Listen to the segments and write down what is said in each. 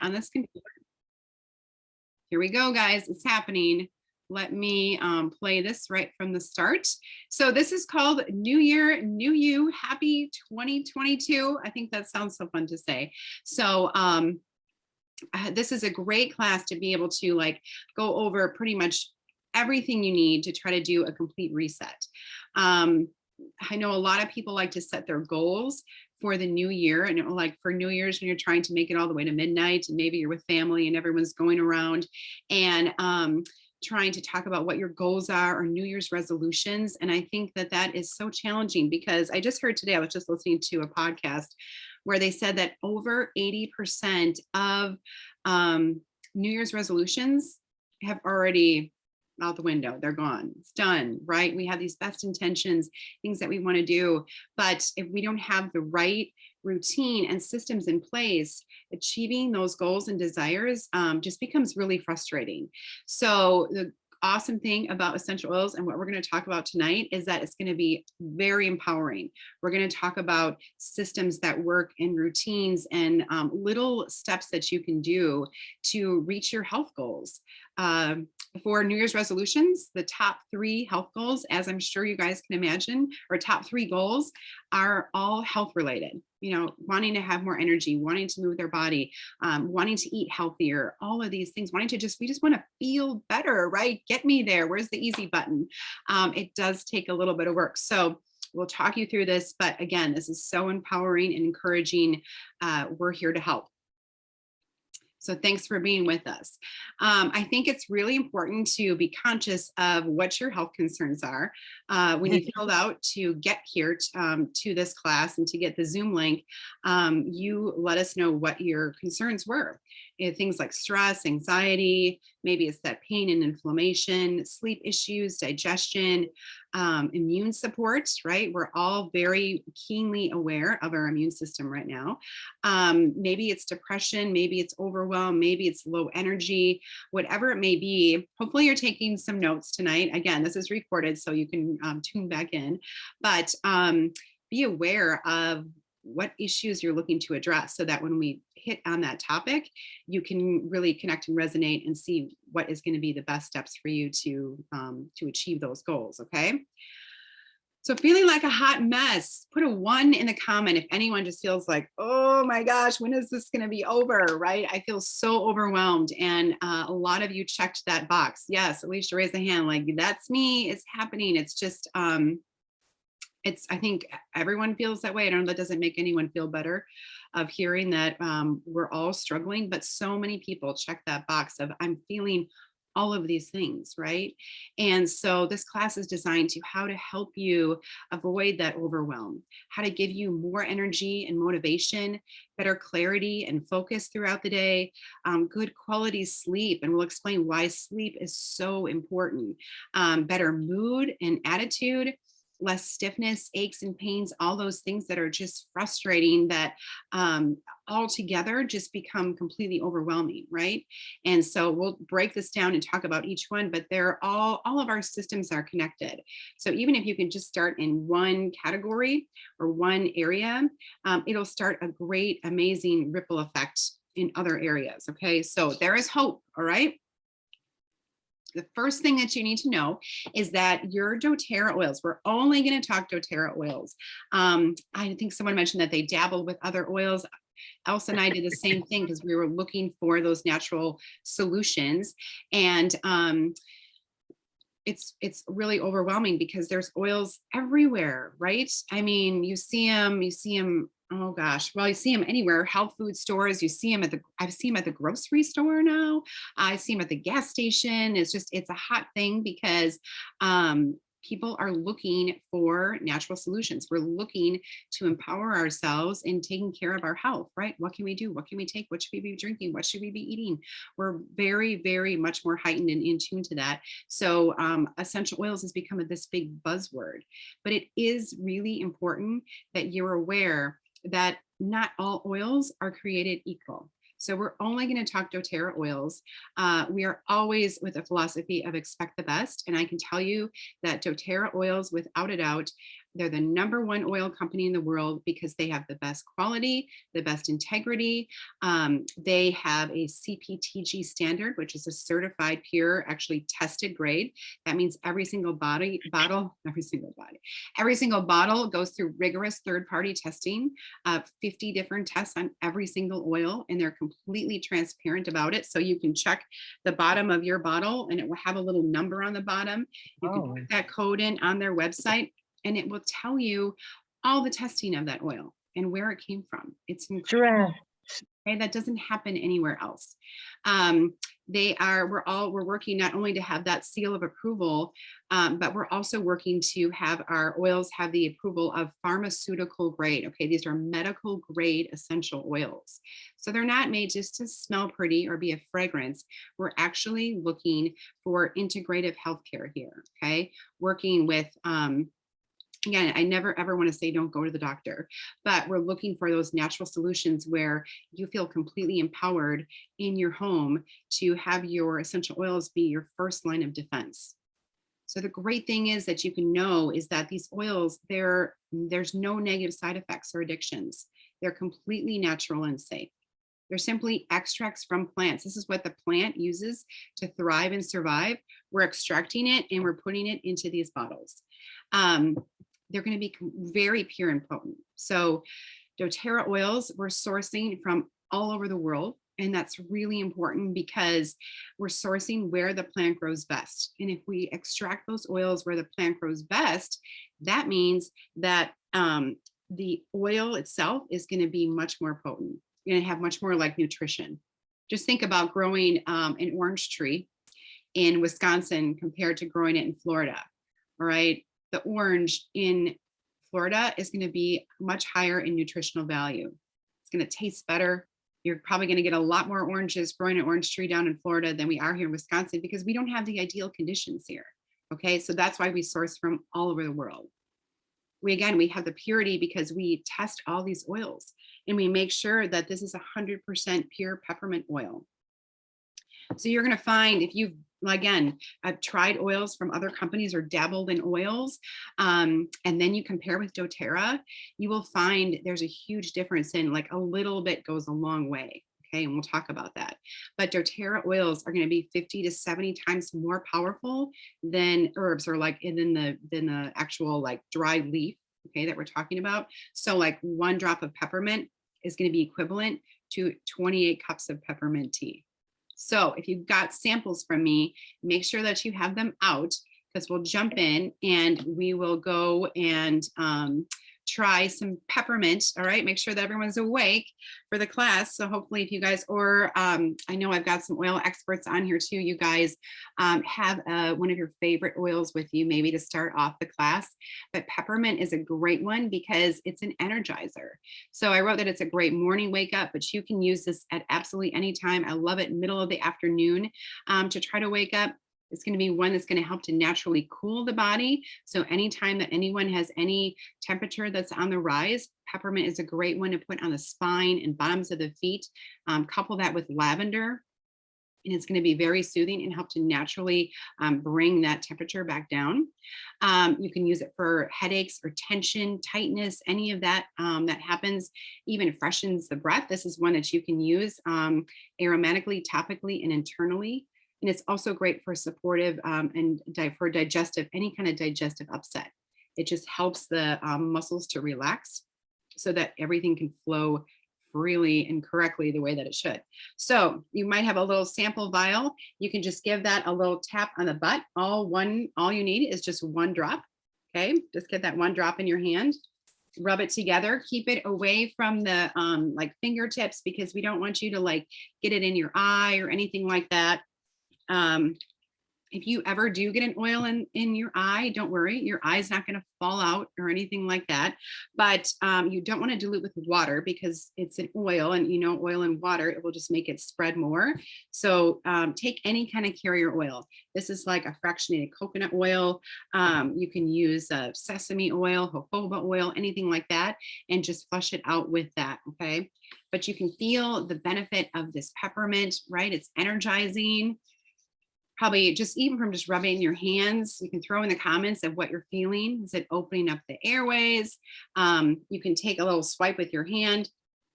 get on this computer. Here we go, guys. It's happening. Let me play this right from the start. So this is called New Year, New You, Happy 2022. I think that sounds so fun to say. So this is a great class to be able to like go over pretty much everything you need to try to do a complete reset. I know a lot of people like to set their goals for the new year, and like for New Year's when you're trying to make it all the way to midnight and maybe you're with family and everyone's going around and trying to talk about what your goals are or New Year's resolutions. And I think that that is so challenging because I just heard today, I was just listening to a podcast where they said that over 80% of New Year's resolutions have already out the window. They're gone. It's done, right? We have these best intentions, things that we want to do. But if we don't have the right routine and systems in place, achieving those goals and desires just becomes really frustrating. So the awesome thing about essential oils and what we're going to talk about tonight is that it's going to be very empowering. We're going to talk about systems that work and routines and little steps that you can do to reach your health goals. For New Year's resolutions, the top 3 health goals, as I'm sure you guys can imagine, or top 3 goals are all health related. You know, wanting to have more energy, wanting to move their body, wanting to eat healthier, all of these things, we just want to feel better, right? Get me there. Where's the easy button? It does take a little bit of work. So we'll talk you through this. But again, this is so empowering and encouraging. We're here to help. So thanks for being with us. I think it's really important to be conscious of what your health concerns are. When you filled out to get here to this class and to get the Zoom link, you let us know what your concerns were. Things like stress, anxiety, maybe it's that pain and inflammation, sleep issues, digestion, immune support, right? We're all very keenly aware of our immune system right now. Maybe it's depression, maybe it's overwhelm, maybe it's low energy, whatever it may be. Hopefully you're taking some notes tonight. Again, this is recorded, so you can tune back in, but be aware of what issues you're looking to address so that when we hit on that topic, you can really connect and resonate and see what is going to be the best steps for you to achieve those goals. Okay. So feeling like a hot mess, put a 1 in the comment if anyone just feels like, oh my gosh, when is this going to be over, right? I feel so overwhelmed. And a lot of you checked that box. Yes, Alicia raised a hand like, that's me, it's happening. It's just, I think everyone feels that way. I don't know, that doesn't make anyone feel better of hearing that we're all struggling, but so many people check that box of I'm feeling all of these things, right? And so this class is designed to how to help you avoid that overwhelm, how to give you more energy and motivation, better clarity and focus throughout the day, good quality sleep, and we'll explain why sleep is so important, better mood and attitude, less stiffness, aches and pains, all those things that are just frustrating that all together just become completely overwhelming, right? And so we'll break this down and talk about each one, but they're all of our systems are connected. So even if you can just start in one category or one area, it'll start a great, amazing ripple effect in other areas, okay? So there is hope, all right? The first thing that you need to know is that your doTERRA oils, we're only going to talk doTERRA oils. I think someone mentioned that they dabbled with other oils. Elsa and I did the same thing because we were looking for those natural solutions. And it's really overwhelming because there's oils everywhere, right? I mean, you see them, oh gosh, well, you see them anywhere, health food stores, you see them I've seen them at the grocery store now. I see them at the gas station. It's a hot thing because people are looking for natural solutions. We're looking to empower ourselves in taking care of our health, right? What can we do? What can we take? What should we be drinking? What should we be eating? We're very, very much more heightened and in tune to that. So essential oils has become this big buzzword, but it is really important that you're aware that not all oils are created equal. So we're only going to talk doTERRA oils. We are always with a philosophy of expect the best. And I can tell you that doTERRA oils, without a doubt, They're the #1 oil company in the world because they have the best quality, the best integrity. They have a CPTG standard, which is a certified, pure, actually tested grade. That means every single bottle goes through rigorous third-party testing, 50 different tests on every single oil, and they're completely transparent about it. So you can check the bottom of your bottle and it will have a little number on the bottom. You can put that code in on their website and it will tell you all the testing of that oil and where it came from. It's incredible. Okay, that doesn't happen anywhere else. We're working not only to have that seal of approval, but we're also working to have our oils have the approval of pharmaceutical grade. Okay, these are medical grade essential oils. So they're not made just to smell pretty or be a fragrance. We're actually looking for integrative healthcare here. Okay, working with, again, I never ever want to say don't go to the doctor, but we're looking for those natural solutions where you feel completely empowered in your home to have your essential oils be your first line of defense. So the great thing is that you can know is that these oils, there's no negative side effects or addictions. They're completely natural and safe. They're simply extracts from plants. This is what the plant uses to thrive and survive. We're extracting it and we're putting it into these bottles. They're going to be very pure and potent. So Doterra oils we're sourcing from all over the world. And that's really important because we're sourcing where the plant grows best. And if we extract those oils where the plant grows best, that means that the oil itself is going to be much more potent. You're going to have much more like nutrition. Just think about growing an orange tree in Wisconsin compared to growing it in Florida. All right. The orange in Florida is going to be much higher in nutritional value. It's going to taste better. You're probably going to get a lot more oranges growing an orange tree down in Florida than we are here in Wisconsin because we don't have the ideal conditions here. Okay, so that's why we source from all over the world. We have the purity because we test all these oils and we make sure that this is 100% pure peppermint oil. So you're going to find if you've, again, I've tried oils from other companies or dabbled in oils, and then you compare with doTERRA, you will find there's a huge difference in like a little bit goes a long way. Okay, and we'll talk about that. But doTERRA oils are going to be 50 to 70 times more powerful than herbs or like than the actual like dried leaf, okay, that we're talking about. So like 1 drop of peppermint is going to be equivalent to 28 cups of peppermint tea. So if you've got samples from me, make sure that you have them out because we'll jump in and we will go and try some peppermint. All right, make sure that everyone's awake for the class. So hopefully if you guys, or I know I've got some oil experts on here too, you guys have one of your favorite oils with you maybe to start off the class. But peppermint is a great one because it's an energizer. So I wrote that it's a great morning wake up, but you can use this at absolutely any time. I love it middle of the afternoon to try to wake up. It's going to be one that's going to help to naturally cool the body. So anytime that anyone has any temperature that's on the rise, peppermint is a great one to put on the spine and bottoms of the feet. Couple that with lavender, and it's going to be very soothing and help to naturally bring that temperature back down. You can use it for headaches or tension, tightness, any of that that happens, even freshens the breath. This is one that you can use aromatically, topically, and internally. And it's also great for supportive and for digestive, any kind of digestive upset. It just helps the muscles to relax so that everything can flow freely and correctly the way that it should. So you might have a little sample vial. You can just give that a little tap on the butt. All you need is just 1 drop. Okay, just get that 1 drop in your hand. Rub it together, keep it away from the like fingertips because we don't want you to like get it in your eye or anything like that. If you ever do get an oil in your eye, don't worry, your eye's not going to fall out or anything like that. But you don't want to dilute with water because it's an oil, and you know, oil and water, it will just make it spread more. So take any kind of carrier oil. This is like a fractionated coconut oil. You can use sesame oil, jojoba oil, anything like that, and just flush it out with that. Okay. But you can feel the benefit of this peppermint, right? It's energizing. probably just even from just rubbing in your hands, you can throw in the comments of what you're feeling. Is it opening up the airways? You can take a little swipe with your hand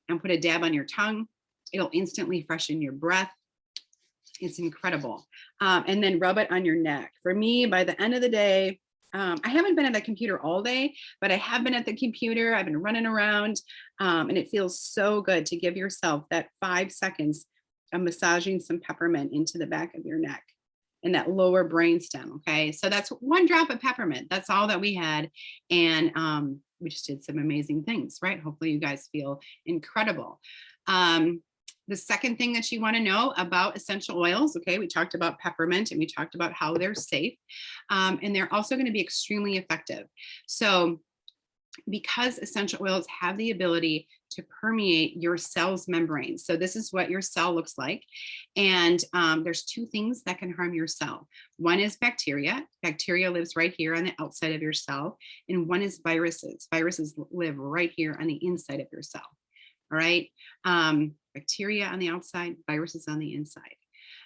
and put a dab on your tongue. It'll instantly freshen your breath. It's incredible. And then rub it on your neck. For me, by the end of the day, I haven't been at the computer all day, but I have been at the computer. I've been running around, and it feels so good to give yourself that 5 seconds of massaging some peppermint into the back of your neck and that lower brainstem. Okay, so that's 1 drop of peppermint. That's all that we had, and we just did some amazing things, right? Hopefully, you guys feel incredible. The second thing that you want to know about essential oils, okay, we talked about peppermint and we talked about how they're safe, and they're also going to be extremely effective. So because essential oils have the ability to permeate your cell's membrane. So this is what your cell looks like. And there's 2 things that can harm your cell. One is bacteria. Bacteria lives right here on the outside of your cell. And one is viruses. Viruses live right here on the inside of your cell. All right. Bacteria on the outside, viruses on the inside.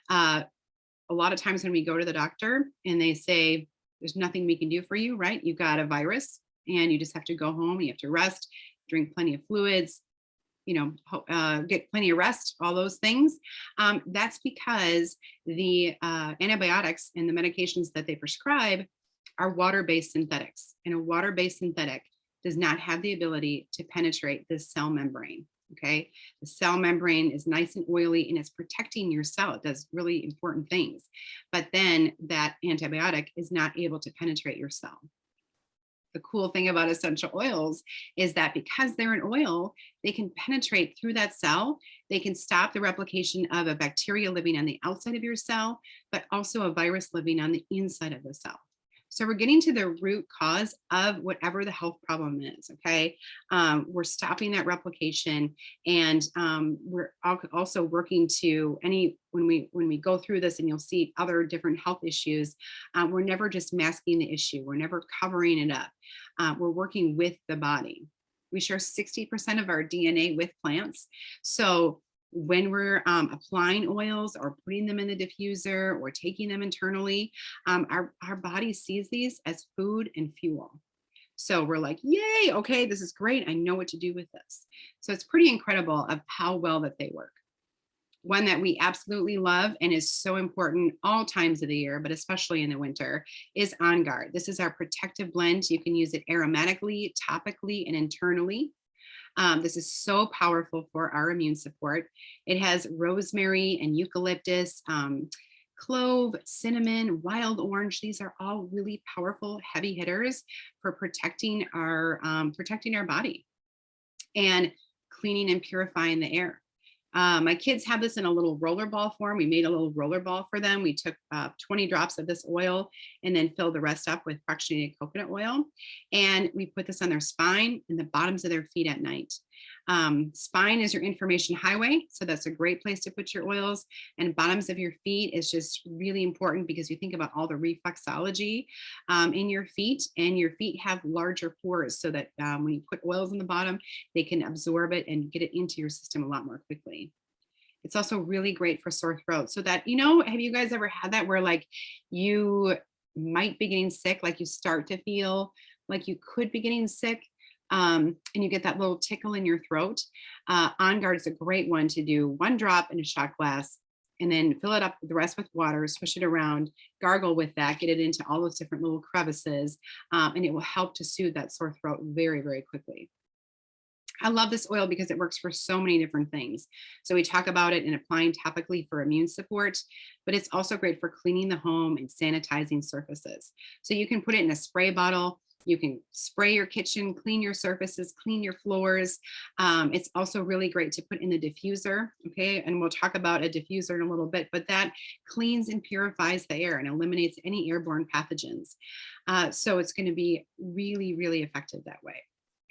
A lot of times when we go to the doctor and they say, there's nothing we can do for you, right? You got a virus and you just have to go home. You have to rest, drink plenty of fluids, get plenty of rest, all those things. That's because the antibiotics and the medications that they prescribe are water-based synthetics. And a water-based synthetic does not have the ability to penetrate this cell membrane. Okay, the cell membrane is nice and oily and it's protecting your cell. It does really important things, but then that antibiotic is not able to penetrate your cell. The cool thing about essential oils is that because they're an oil, they can penetrate through that cell. They can stop the replication of a bacteria living on the outside of your cell, but also a virus living on the inside of the cell. So we're getting to the root cause of whatever the health problem is, okay? We're stopping that replication, and we're also working to when we go through this, and you'll see other different health issues, we're never just masking the issue. We're never covering it up. We're working with the body. We share 60% of our DNA with plants. So when we're applying oils or putting them in the diffuser or taking them internally, our body sees these as food and fuel. So we're like, yay, okay, this is great. I know what to do with this. So it's pretty incredible of how well that they work. One that we absolutely love and is so important all times of the year, but especially in the winter, is On Guard. This is our protective blend. You can use it aromatically, topically, and internally. This is so powerful for our immune support. It has rosemary and eucalyptus, clove, cinnamon, wild orange. These are all really powerful heavy hitters for protecting our body and cleaning and purifying the air. My kids have this in a little roller ball form. We made a little roller ball for them. We took 20 drops of this oil and then filled the rest up with fractionated coconut oil. And we put this on their spine and the bottoms of their feet at night. Spine is your information highway. So that's a great place to put your oils. And bottoms of your feet is just really important because you think about all the reflexology in your feet, and your feet have larger pores so that when you put oils in the bottom, they can absorb it and get it into your system a lot more quickly. It's also really great for sore throat. So that, have you guys ever had that where like you might be getting sick, like you start to feel like you could be getting sick? And you get that little tickle in your throat. On Guard is a great one to do 1 drop in a shot glass and then fill it up with the rest with water, swish it around, gargle with that, get it into all those different little crevices, and it will help to soothe that sore throat very, very quickly. I love this oil because it works for so many different things. So we talk about it in applying topically for immune support, but it's also great for cleaning the home and sanitizing surfaces. So you can put it in a spray bottle. You can spray your kitchen, clean your surfaces, clean your floors. It's also really great to put in the diffuser, okay? And we'll talk about a diffuser in a little bit, but that cleans and purifies the air and eliminates any airborne pathogens. So it's going to be really, really effective that way.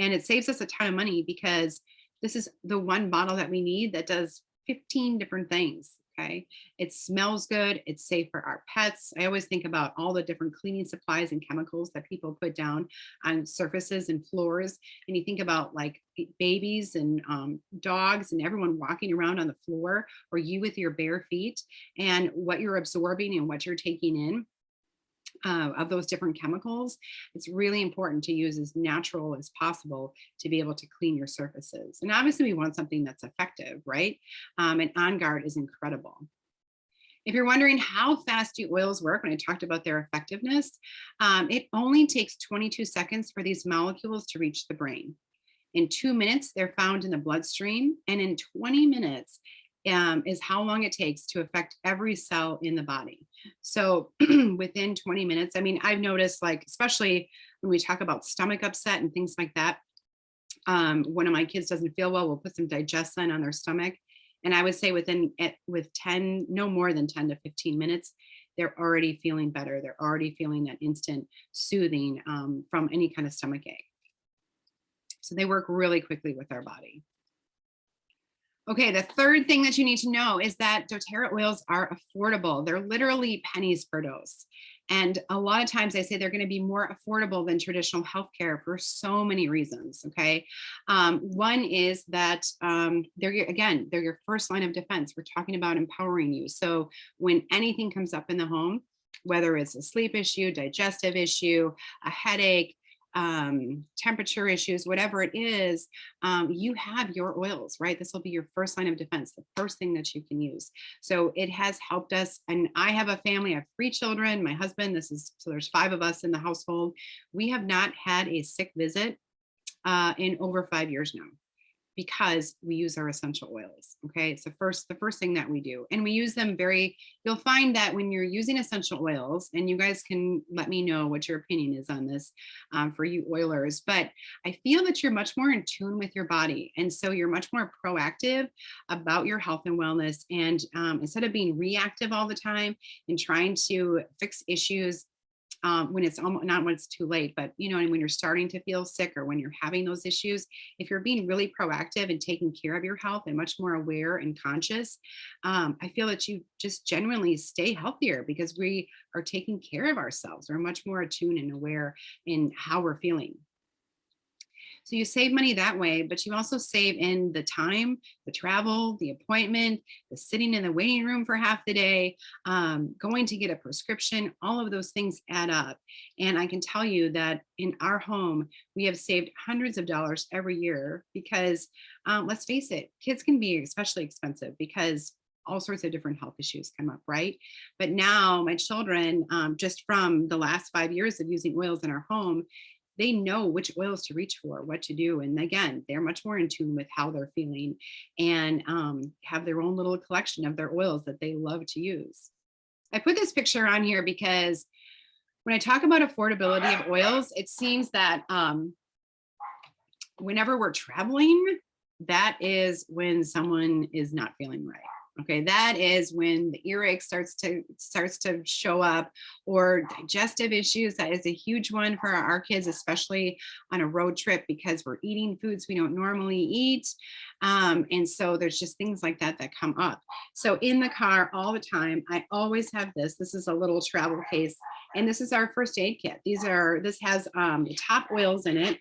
And it saves us a ton of money because this is the one bottle that we need that does 15 different things. Okay. It smells good. It's safe for our pets. I always think about all the different cleaning supplies and chemicals that people put down on surfaces and floors. And you think about like babies and dogs and everyone walking around on the floor, or you with your bare feet, and what you're absorbing and what you're taking in. Of those different chemicals, it's really important to use as natural as possible to be able to clean your surfaces. And obviously, we want something that's effective, right? And On Guard is incredible. If you're wondering how fast do oils work, when I talked about their effectiveness, it only takes 22 seconds for these molecules to reach the brain. In 2 minutes, they're found in the bloodstream, and in 20 minutes, is how long it takes to affect every cell in the body. So within 20 minutes, I mean, I've noticed, like, especially when we talk about stomach upset and things like that, one of my kids doesn't feel well, we'll put some Digestzen on their stomach. And I would say with 10, no more than 10 to 15 minutes, they're already feeling better. They're already feeling that instant soothing from any kind of stomach ache. So they work really quickly with our body. Okay, the third thing that you need to know is that doTERRA oils are affordable. They're literally pennies per dose. And a lot of times I say they're going to be more affordable than traditional healthcare for so many reasons. Okay. One is that they're your first line of defense. We're talking about empowering you. So when anything comes up in the home, whether it's a sleep issue, digestive issue, a headache, temperature issues, whatever it is, you have your oils, right? This will be your first line of defense, the first thing that you can use. So it has helped us. And I have a family, I have 3 children, my husband, so there's 5 of us in the household. We have not had a sick visit in over 5 years now, because we use our essential oils. Okay. It's the first thing that we do. And we use them you'll find that when you're using essential oils, and you guys can let me know what your opinion is on this for you oilers, but I feel that you're much more in tune with your body. And so you're much more proactive about your health and wellness. And instead of being reactive all the time and trying to fix issues when it's almost not when it's too late, but and when you're starting to feel sick or when you're having those issues, if you're being really proactive and taking care of your health and much more aware and conscious, I feel that you just genuinely stay healthier because we are taking care of ourselves. We're much more attuned and aware in how we're feeling. So you save money that way, but you also save in the time, the travel, the appointment, the sitting in the waiting room for half the day, going to get a prescription. All of those things add up. And I can tell you that in our home, we have saved hundreds of dollars every year because let's face it, kids can be especially expensive because all sorts of different health issues come up, right? But now my children, just from the last 5 years of using oils in our home, they know which oils to reach for, what to do. And again, they're much more in tune with how they're feeling and have their own little collection of their oils that they love to use. I put this picture on here because when I talk about affordability of oils, it seems that whenever we're traveling, that is when someone is not feeling right. Okay, that is when the earache starts to show up, or digestive issues. That is a huge one for our kids, especially on a road trip because we're eating foods we don't normally eat. And so there's just things like that that come up. So in the car all the time, I always have this. This is a little travel case, and this is our first aid kit. This has the top oils in it.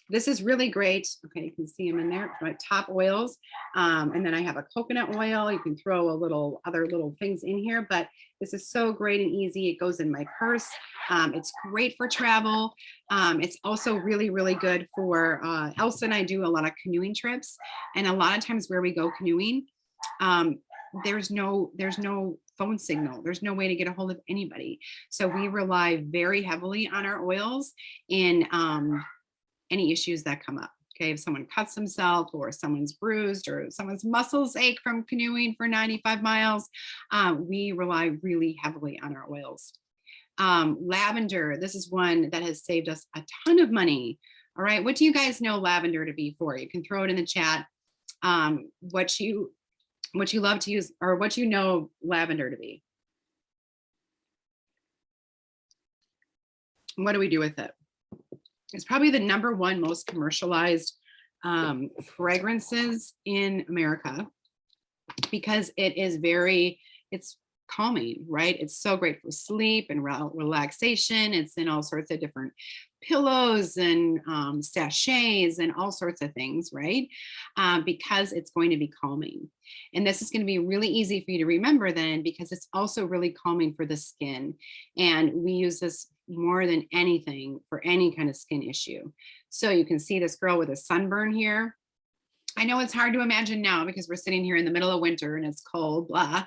This is really great. Okay, you can see them in there, right? Top oils. And then I have a coconut oil. You can throw other little things in here, but this is so great and easy. It goes in my purse. It's great for travel. It's also really, really good for, Elsa and I do a lot of canoeing trips. And a lot of times where we go canoeing, there's no phone signal. There's no way to get a hold of anybody. So we rely very heavily on our oils in, any issues that come up. Okay, if someone cuts themselves or someone's bruised or someone's muscles ache from canoeing for 95 miles, we rely really heavily on our oils. Lavender, this is one that has saved us a ton of money. All right, what do you guys know lavender to be for? You can throw it in the chat. What you love to use, or what you know lavender to be. What do we do with it? It's probably the #1 most commercialized fragrances in America. because it's calming, right? It's so great for sleep and relaxation. It's in all sorts of different pillows and sachets and all sorts of things, right? Because it's going to be calming. And this is going to be really easy for you to remember then, because it's also really calming for the skin. And we use this more than anything for any kind of skin issue. So you can see this girl with a sunburn here. I know it's hard to imagine now because we're sitting here in the middle of winter and it's cold, blah.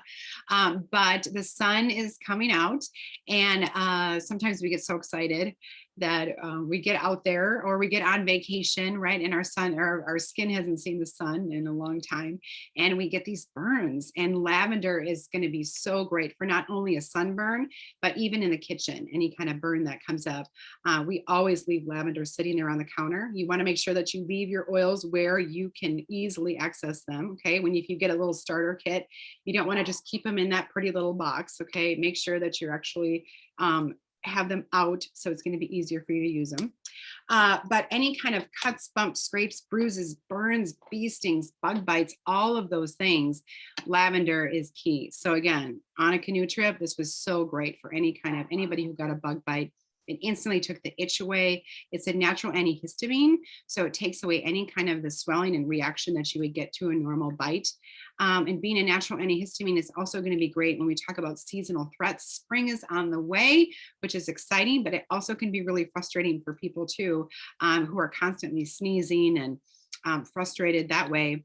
But the sun is coming out, and sometimes we get so excited that we get out there or we get on vacation, right? And our skin hasn't seen the sun in a long time, and we get these burns. And lavender is going to be so great for not only a sunburn, but even in the kitchen, any kind of burn that comes up. We always leave lavender sitting there on the counter. You want to make sure that you leave your oils where you can easily access them. Okay. If you get a little starter kit, you don't want to just keep them in that pretty little box. Okay. Make sure that you're actually have them out, so it's going to be easier for you to use them. But any kind of cuts, bumps, scrapes, bruises, burns, bee stings, bug bites, all of those things, lavender is key. So again, on a canoe trip, this was so great for anybody who got a bug bite. It instantly took the itch away. It's a natural antihistamine, so it takes away any kind of the swelling and reaction that you would get to a normal bite. And being a natural antihistamine is also going to be great when we talk about seasonal threats. Spring is on the way, which is exciting, but it also can be really frustrating for people too, who are constantly sneezing and frustrated that way.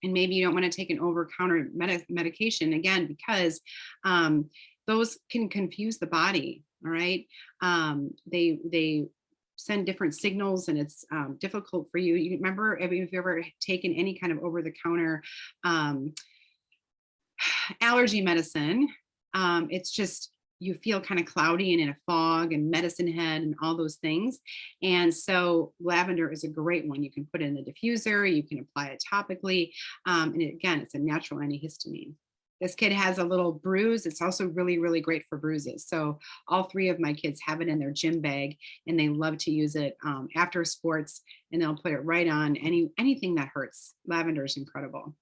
And maybe you don't want to take an over-counter medication, again, because those can confuse the body. All right. They send different signals, and it's difficult for you. You remember if you've ever taken any kind of over-the-counter allergy medicine, it's just, you feel kind of cloudy and in a fog and medicine head and all those things. And so lavender is a great one. You can put it in the diffuser, you can apply it topically. And again, it's a natural antihistamine. This kid has a little bruise. It's also really, really great for bruises. So all three of my kids have it in their gym bag, and they love to use it after sports, and they'll put it right on anything that hurts. Lavender is incredible.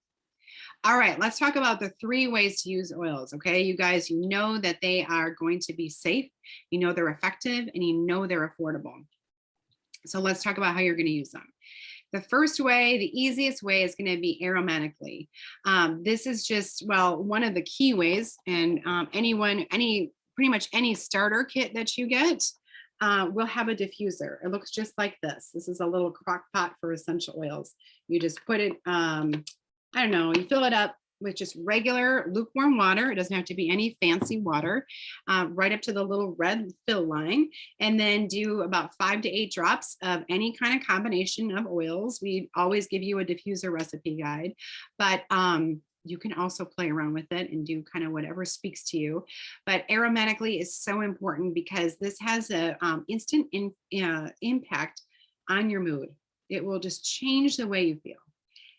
All right, let's talk about the 3 ways to use oils. Okay, you guys, you know that they are going to be safe, you know they're effective, and you know they're affordable. So let's talk about how you're going to use them. The first way, the easiest way, is going to be aromatically. This is just, well, one of the key ways, and pretty much any starter kit that you get will have a diffuser. It looks just like this. This is a little crock pot for essential oils. You just put it, I don't know, you fill it up with just regular lukewarm water. It doesn't have to be any fancy water, right up to the little red fill line. And then do about 5 to 8 drops of any kind of combination of oils. We always give you a diffuser recipe guide, but you can also play around with it and do kind of whatever speaks to you. But aromatically is so important because this has a instant impact on your mood. It will just change the way you feel.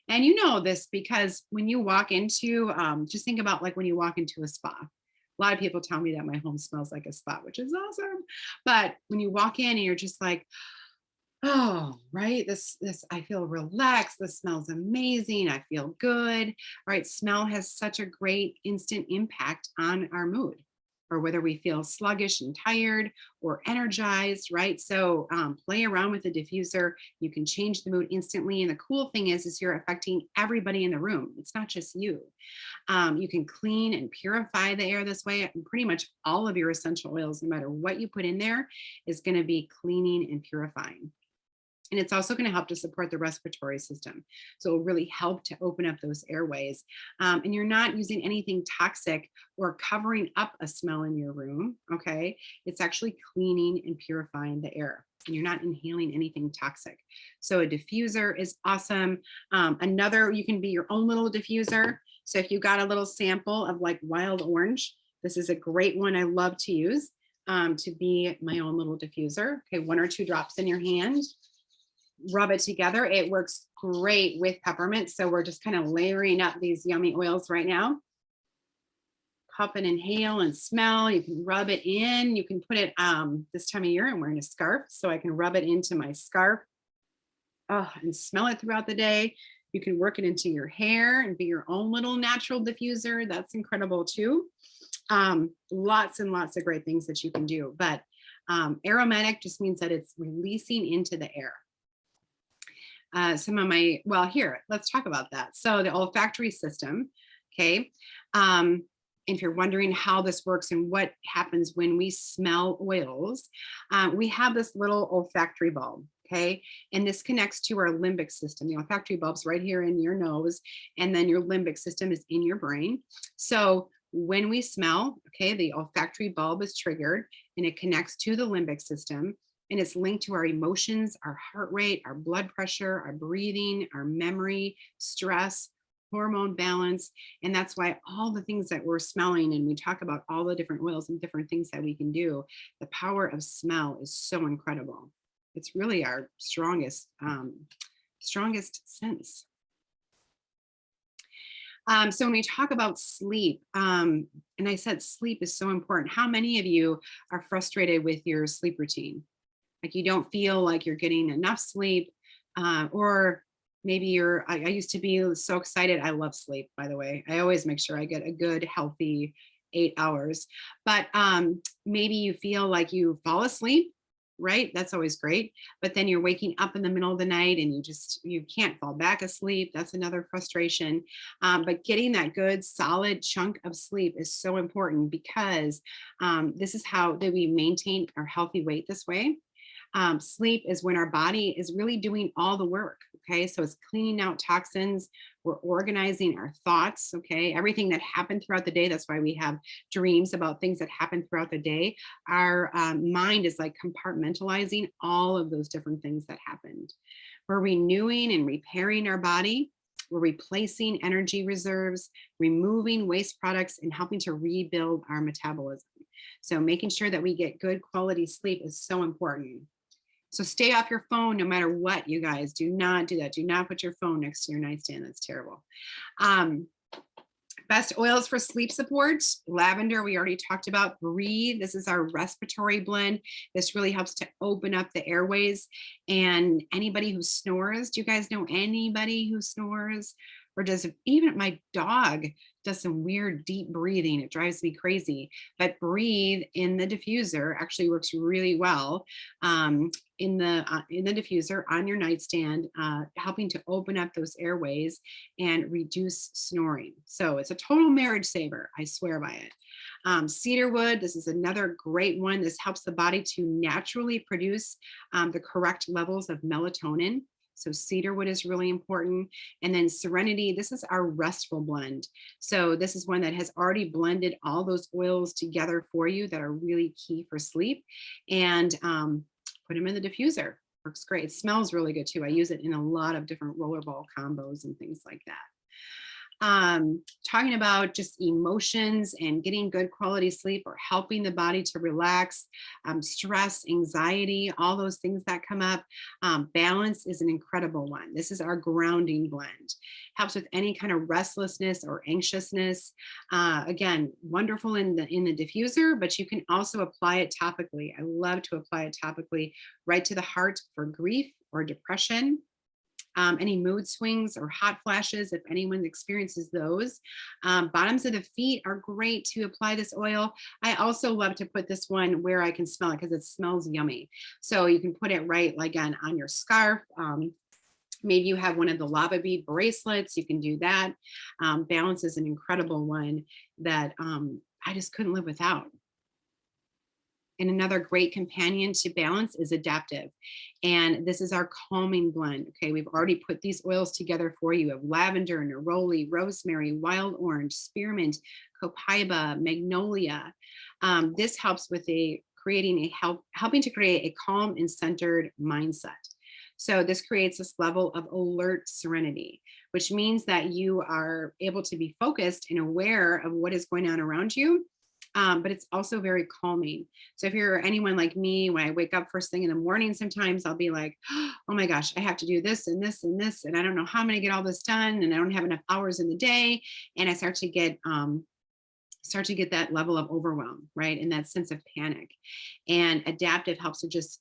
And you know this because when you walk into, just think about like when you walk into a spa. A lot of people tell me that my home smells like a spa, which is awesome. But when you walk in and you're just like, oh, right, this, I feel relaxed. This smells amazing. I feel good. All right, smell has such a great instant impact on our mood, or whether we feel sluggish and tired or energized, right? So play around with the diffuser. You can change the mood instantly. And the cool thing is you're affecting everybody in the room. It's not just you. You can clean and purify the air this way. And pretty much all of your essential oils, no matter what you put in there, is going to be cleaning and purifying. And it's also going to help to support the respiratory system. So it will really help to open up those airways. And you're not using anything toxic or covering up a smell in your room, okay? It's actually cleaning and purifying the air. And you're not inhaling anything toxic. So a diffuser is awesome. You can be your own little diffuser. So if you got a little sample of like wild orange, this is a great one I love to use to be my own little diffuser. Okay, 1 or 2 drops in your hand. Rub it together. It works great with peppermint. So we're just kind of layering up these yummy oils right now. Puff and inhale and smell. You can rub it in. You can put it this time of year. I'm wearing a scarf, so I can rub it into my scarf and smell it throughout the day. You can work it into your hair and be your own little natural diffuser. That's incredible too. Lots and lots of great things that you can do, but aromatic just means that it's releasing into the air. Here, let's talk about that. So the olfactory system, okay. If you're wondering how this works and what happens when we smell oils, we have this little olfactory bulb, okay? And this connects to our limbic system. The olfactory bulb's right here in your nose, and then your limbic system is in your brain. So when we smell, okay, the olfactory bulb is triggered and it connects to the limbic system, and it's linked to our emotions, our heart rate, our blood pressure, our breathing, our memory, stress, hormone balance. And that's why all the things that we're smelling, and we talk about all the different oils and different things that we can do, the power of smell is so incredible. It's really our strongest sense. So when we talk about sleep, and I said sleep is so important. How many of you are frustrated with your sleep routine? Like you don't feel like you're getting enough sleep, or maybe I used to be so excited. I love sleep, by the way. I always make sure I get a good, healthy 8 hours, but maybe you feel like you fall asleep, right? That's always great. But then you're waking up in the middle of the night and you can't fall back asleep. That's another frustration. But getting that good, solid chunk of sleep is so important, because this is how that we maintain our healthy weight this way. Sleep is when our body is really doing all the work. Okay. So it's cleaning out toxins. We're organizing our thoughts. Okay. Everything that happened throughout the day. That's why we have dreams about things that happen throughout the day. Our mind is like compartmentalizing all of those different things that happened. We're renewing and repairing our body. We're replacing energy reserves, removing waste products, and helping to rebuild our metabolism. So making sure that we get good quality sleep is so important. So stay off your phone no matter what, you guys. Do not do that. Do not put your phone next to your nightstand. That's terrible. Best oils for sleep support. Lavender, we already talked about. Breathe. This is our respiratory blend. This really helps to open up the airways. And anybody who snores, do you guys know anybody who snores? Or does even my dog does some weird deep breathing? It drives me crazy. But Breathe in the diffuser actually works really well in the diffuser on your nightstand, helping to open up those airways and reduce snoring. So it's a total marriage saver. I swear by it. Cedarwood, this is another great one. This helps the body to naturally produce the correct levels of melatonin. So cedarwood is really important. And then Serenity, this is our restful blend. So this is one that has already blended all those oils together for you that are really key for sleep. And put them in the diffuser. Works great. It smells really good too. I use it in a lot of different rollerball combos and things like that. Talking about just emotions and getting good quality sleep, or helping the body to relax, stress, anxiety, all those things that come up. Balance is an incredible one. This is our grounding blend. Helps with any kind of restlessness or anxiousness. Again, wonderful in the diffuser, but you can also apply it topically. I love to apply it topically right to the heart for grief or depression. Any mood swings or hot flashes, if anyone experiences those. Bottoms of the feet are great to apply this oil. I also love to put this one where I can smell it because it smells yummy. So you can put it right like on your scarf. Maybe you have one of the lava bead bracelets, you can do that. Balance is an incredible one that I just couldn't live without. And another great companion to Balance is Adaptive. And this is our calming blend. Okay, we've already put these oils together for you of lavender, neroli, rosemary, wild orange, spearmint, copaiba, magnolia. This helps with helping to create a calm and centered mindset. So this creates this level of alert serenity, which means that you are able to be focused and aware of what is going on around you. But it's also very calming. So if you're anyone like me, when I wake up first thing in the morning, sometimes I'll be like, oh my gosh, I have to do this and this and this, and I don't know how I'm going to get all this done, and I don't have enough hours in the day, and I start to get that level of overwhelm, right, and that sense of panic. And Adaptive helps to just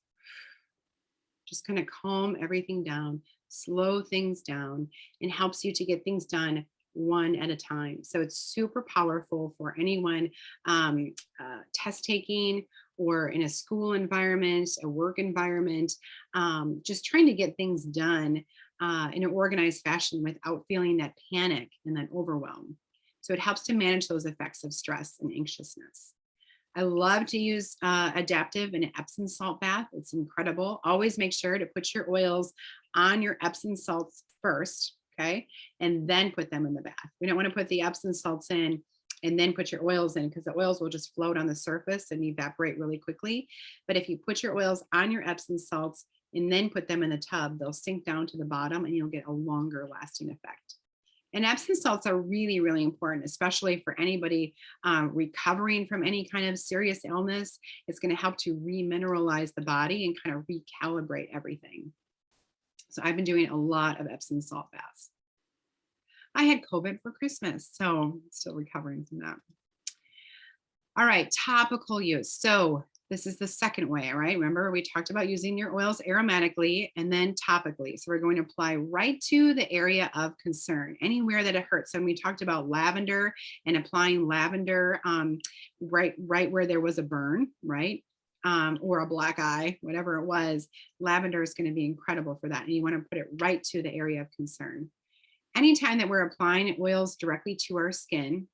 kind of calm everything down, slow things down, and helps you to get things done one at a time. So it's super powerful for anyone test taking or in a school environment, a work environment, just trying to get things done in an organized fashion without feeling that panic and that overwhelm. So it helps to manage those effects of stress and anxiousness. I love to use adaptive in an Epsom salt bath. It's incredible. Always make sure to put your oils on your Epsom salts first, okay? And then put them in the bath. We don't want to put the Epsom salts in and then put your oils in, because the oils will just float on the surface and evaporate really quickly. But if you put your oils on your Epsom salts and then put them in the tub, they'll sink down to the bottom and you'll get a longer lasting effect. And Epsom salts are really, really important, especially for anybody recovering from any kind of serious illness. It's going to help to remineralize the body and kind of recalibrate everything. So I've been doing a lot of Epsom salt baths. I had COVID for Christmas, so I'm still recovering from that. All right, topical use. So this is the second way, all right? Remember, we talked about using your oils aromatically and then topically. So we're going to apply right to the area of concern, anywhere that it hurts. And we talked about lavender and applying lavender right where there was a burn, right? Or a black eye, whatever it was. Lavender is going to be incredible for that. And you want to put it right to the area of concern. Anytime that we're applying oils directly to our skin,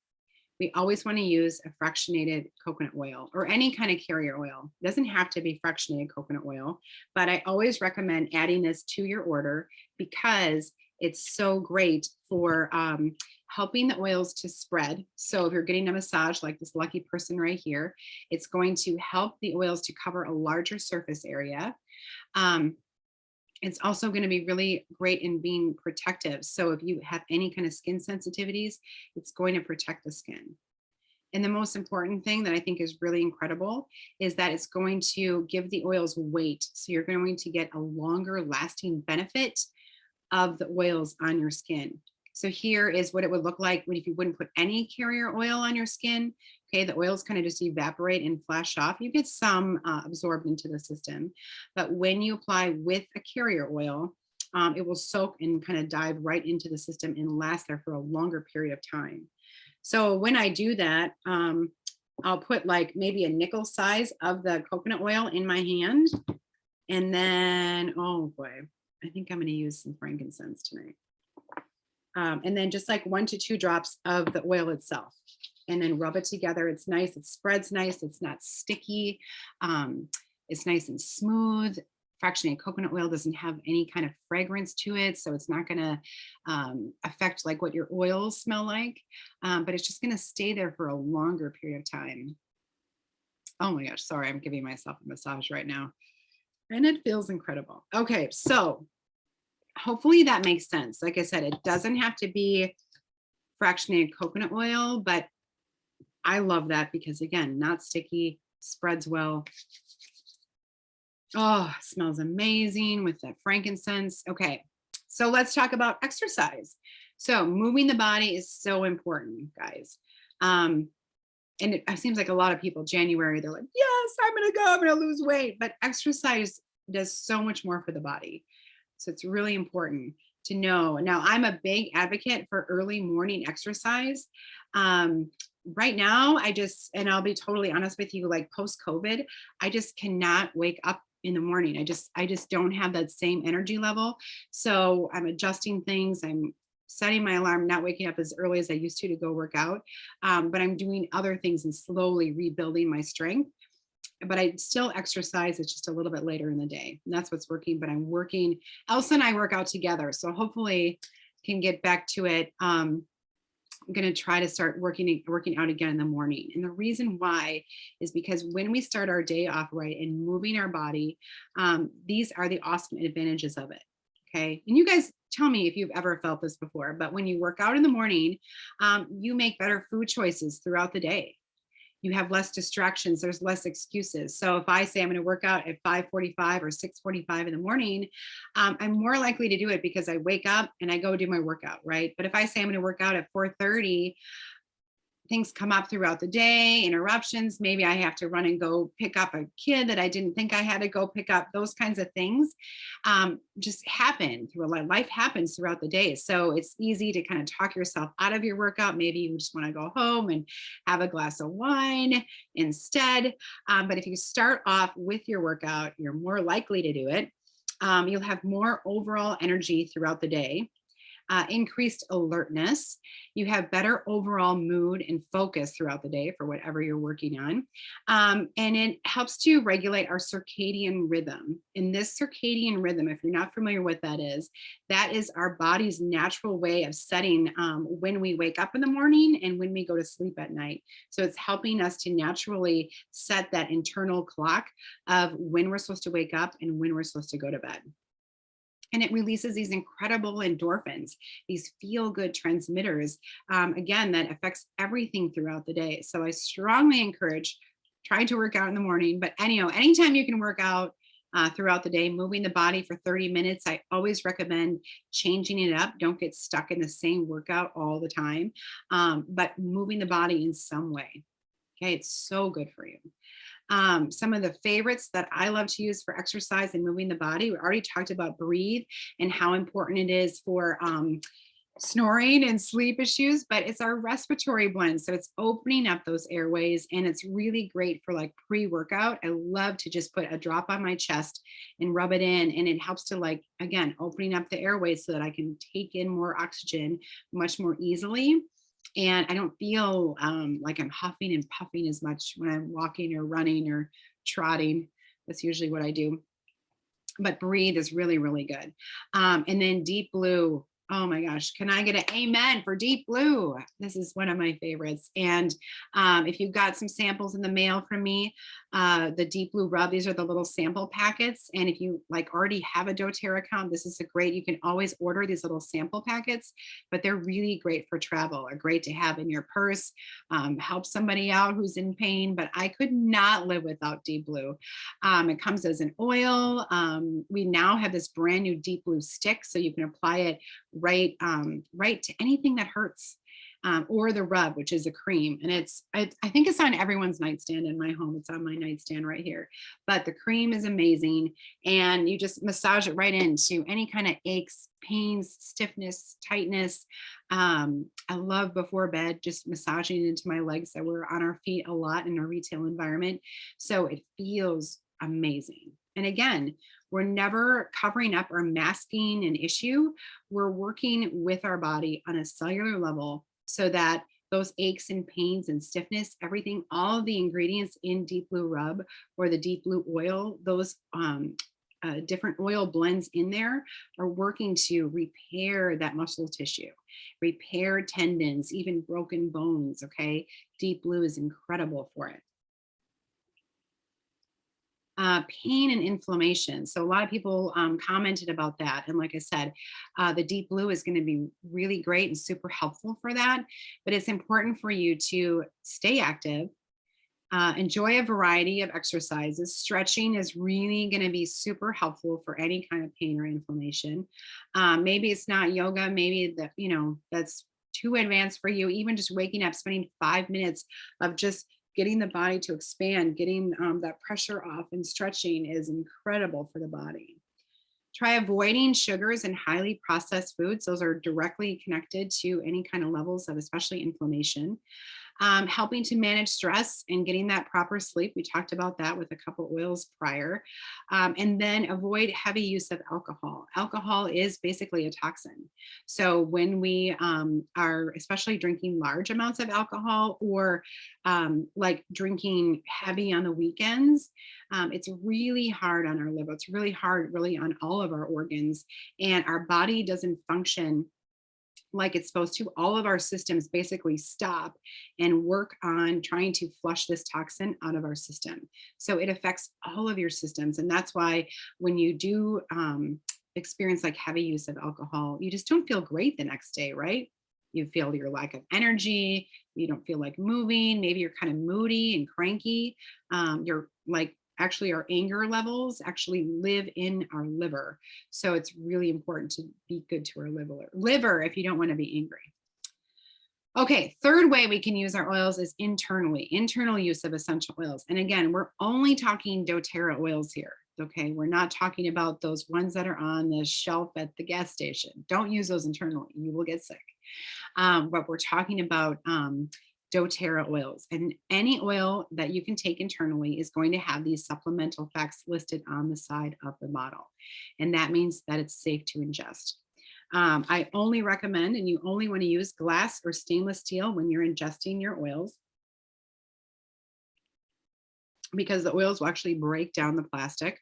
we always want to use a fractionated coconut oil or any kind of carrier oil. It doesn't have to be fractionated coconut oil, but I always recommend adding this to your order because it's so great for helping the oils to spread. So if you're getting a massage like this lucky person right here, it's going to help the oils to cover a larger surface area. It's also going to be really great in being protective. So if you have any kind of skin sensitivities, it's going to protect the skin. And the most important thing that I think is really incredible is that it's going to give the oils weight. So you're going to get a longer lasting benefit of the oils on your skin. So here is what it would look like if you wouldn't put any carrier oil on your skin. Okay, the oils kind of just evaporate and flash off. You get some absorbed into the system. But when you apply with a carrier oil, it will soak and kind of dive right into the system and last there for a longer period of time. So when I do that, I'll put like maybe a nickel size of the coconut oil in my hand. And then, oh boy, I think I'm going to use some frankincense tonight. And then just like 1 to 2 drops of the oil itself, and then rub it together. It's nice. It spreads nice. It's not sticky. It's nice and smooth. Fractionated coconut oil doesn't have any kind of fragrance to it, so it's not going to affect like what your oils smell like, but it's just going to stay there for a longer period of time. Oh my gosh, sorry, I'm giving myself a massage right now, and it feels incredible. Okay, so hopefully that makes sense. Like I said, it doesn't have to be fractionated coconut oil, but I love that because again, not sticky, spreads well. Oh, smells amazing with that frankincense. Okay, so let's talk about exercise. So moving the body is so important, guys. And it seems like a lot of people, January, they're like, yes, I'm gonna go, I'm gonna lose weight. But exercise does so much more for the body. So it's really important to know. Now, I'm a big advocate for early morning exercise. Right now, and I'll be totally honest with you, like post-COVID, I just cannot wake up in the morning. I just don't have that same energy level. So I'm adjusting things. I'm setting my alarm, not waking up as early as I used to go work out. But I'm doing other things and slowly rebuilding my strength. But I still exercise. It's just a little bit later in the day. And that's what's working. But I'm working. Elsa and I work out together. So hopefully can get back to it. I'm going to try to start working out again in the morning. And the reason why is because when we start our day off right and moving our body, these are the awesome advantages of it. Okay. And you guys tell me if you've ever felt this before, but when you work out in the morning, you make better food choices throughout the day. You have less distractions. There's less excuses. So if I say I'm going to work out at 5:45 or 6:45 in the morning, I'm more likely to do it because I wake up and I go do my workout, right? But if I say I'm going to work out at 4:30, things come up throughout the day, interruptions. Maybe I have to run and go pick up a kid that I didn't think I had to go pick up. Those kinds of things just happen through life happens throughout the day. So it's easy to kind of talk yourself out of your workout. Maybe you just want to go home and have a glass of wine instead. But if you start off with your workout, you're more likely to do it. You'll have more overall energy throughout the day. Increased alertness. You have better overall mood and focus throughout the day for whatever you're working on. And it helps to regulate our circadian rhythm. And this circadian rhythm, if you're not familiar with that is our body's natural way of setting when we wake up in the morning and when we go to sleep at night. So it's helping us to naturally set that internal clock of when we're supposed to wake up and when we're supposed to go to bed. And it releases these incredible endorphins, these feel-good transmitters, again, that affects everything throughout the day. So I strongly encourage trying to work out in the morning, but anytime you can work out throughout the day, moving the body for 30 minutes, I always recommend changing it up. Don't get stuck in the same workout all the time, but moving the body in some way. Okay, it's so good for you. Some of the favorites that I love to use for exercise and moving the body. We already talked about breathe and how important it is for snoring and sleep issues, but it's our respiratory blend. So it's opening up those airways, and it's really great for like pre-workout. I love to just put a drop on my chest and rub it in, and it helps to again, opening up the airways so that I can take in more oxygen much more easily. And I don't feel like I'm huffing and puffing as much when I'm walking or running or trotting. That's usually what I do. But breathe is really, really good. And then deep blue. Oh my gosh, can I get an amen for deep blue? This is one of my favorites. And if you've got some samples in the mail from me, the deep blue rub, these are the little sample packets. And if you already have a Doterra account, this is you can always order these little sample packets, but they're really great for travel, are great to have in your purse, help somebody out who's in pain, but I could not live without deep blue. It comes as an oil. We now have this brand new deep blue stick, so you can apply it right to anything that hurts, or the rub, which is a cream. And I think it's on everyone's nightstand in my home. It's on my nightstand right here. But the cream is amazing, and you just massage it right into any kind of aches, pains, stiffness, tightness. I love before bed just massaging it into my legs. So we're on our feet a lot in a retail environment, so it feels amazing. And again, we're never covering up or masking an issue. We're working with our body on a cellular level so that those aches and pains and stiffness, everything, all of the ingredients in deep blue rub or the deep blue oil, those different oil blends in there are working to repair that muscle tissue, repair tendons, even broken bones. Okay. Deep blue is incredible for it. Pain and inflammation. So a lot of people commented about that. And like I said, the deep blue is going to be really great and super helpful for that. But it's important for you to stay active, enjoy a variety of exercises. Stretching is really going to be super helpful for any kind of pain or inflammation. Maybe it's not yoga. Maybe that's too advanced for you. Even just waking up, spending 5 minutes of just getting the body to expand, getting that pressure off and stretching is incredible for the body. Try avoiding sugars and highly processed foods. Those are directly connected to any kind of levels of especially inflammation. Helping to manage stress and getting that proper sleep. We talked about that with a couple oils prior. And then avoid heavy use of alcohol. Alcohol is basically a toxin. So when we are especially drinking large amounts of alcohol or like drinking heavy on the weekends, it's really hard on our liver. It's really hard really on all of our organs, and our body doesn't function like it's supposed to. All of our systems basically stop and work on trying to flush this toxin out of our system. So it affects all of your systems. And that's why when you do experience like heavy use of alcohol, you just don't feel great the next day, right? You feel your lack of energy. You don't feel like moving. Maybe you're kind of moody and cranky. You're like, actually our anger levels actually live in our liver. So it's really important to be good to our liver if you don't want to be angry. Okay, third way we can use our oils is internally, internal use of essential oils. And again, we're only talking doTERRA oils here. Okay, we're not talking about those ones that are on the shelf at the gas station. Don't use those internally, you will get sick. But we're talking about doTERRA oils, and any oil that you can take internally is going to have these supplemental facts listed on the side of the bottle. And that means that it's safe to ingest. I only recommend, and you only want to use glass or stainless steel when you're ingesting your oils, because the oils will actually break down the plastic.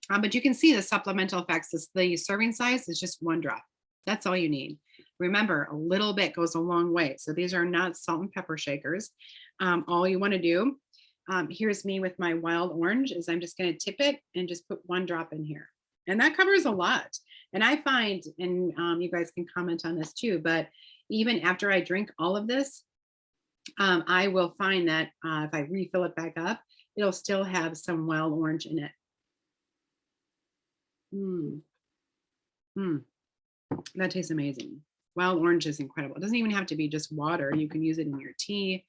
But you can see the supplemental effects. The serving size is just 1 drop. That's all you need. Remember, a little bit goes a long way. So these are not salt and pepper shakers. All you want to do, here's me with my wild orange, is I'm just going to tip it and just put 1 drop in here. And that covers a lot. And I find, and you guys can comment on this too, but even after I drink all of this, I will find that if I refill it back up, it'll still have some wild orange in it. That tastes amazing. Wild orange is incredible. It doesn't even have to be just water. You can use it in your tea.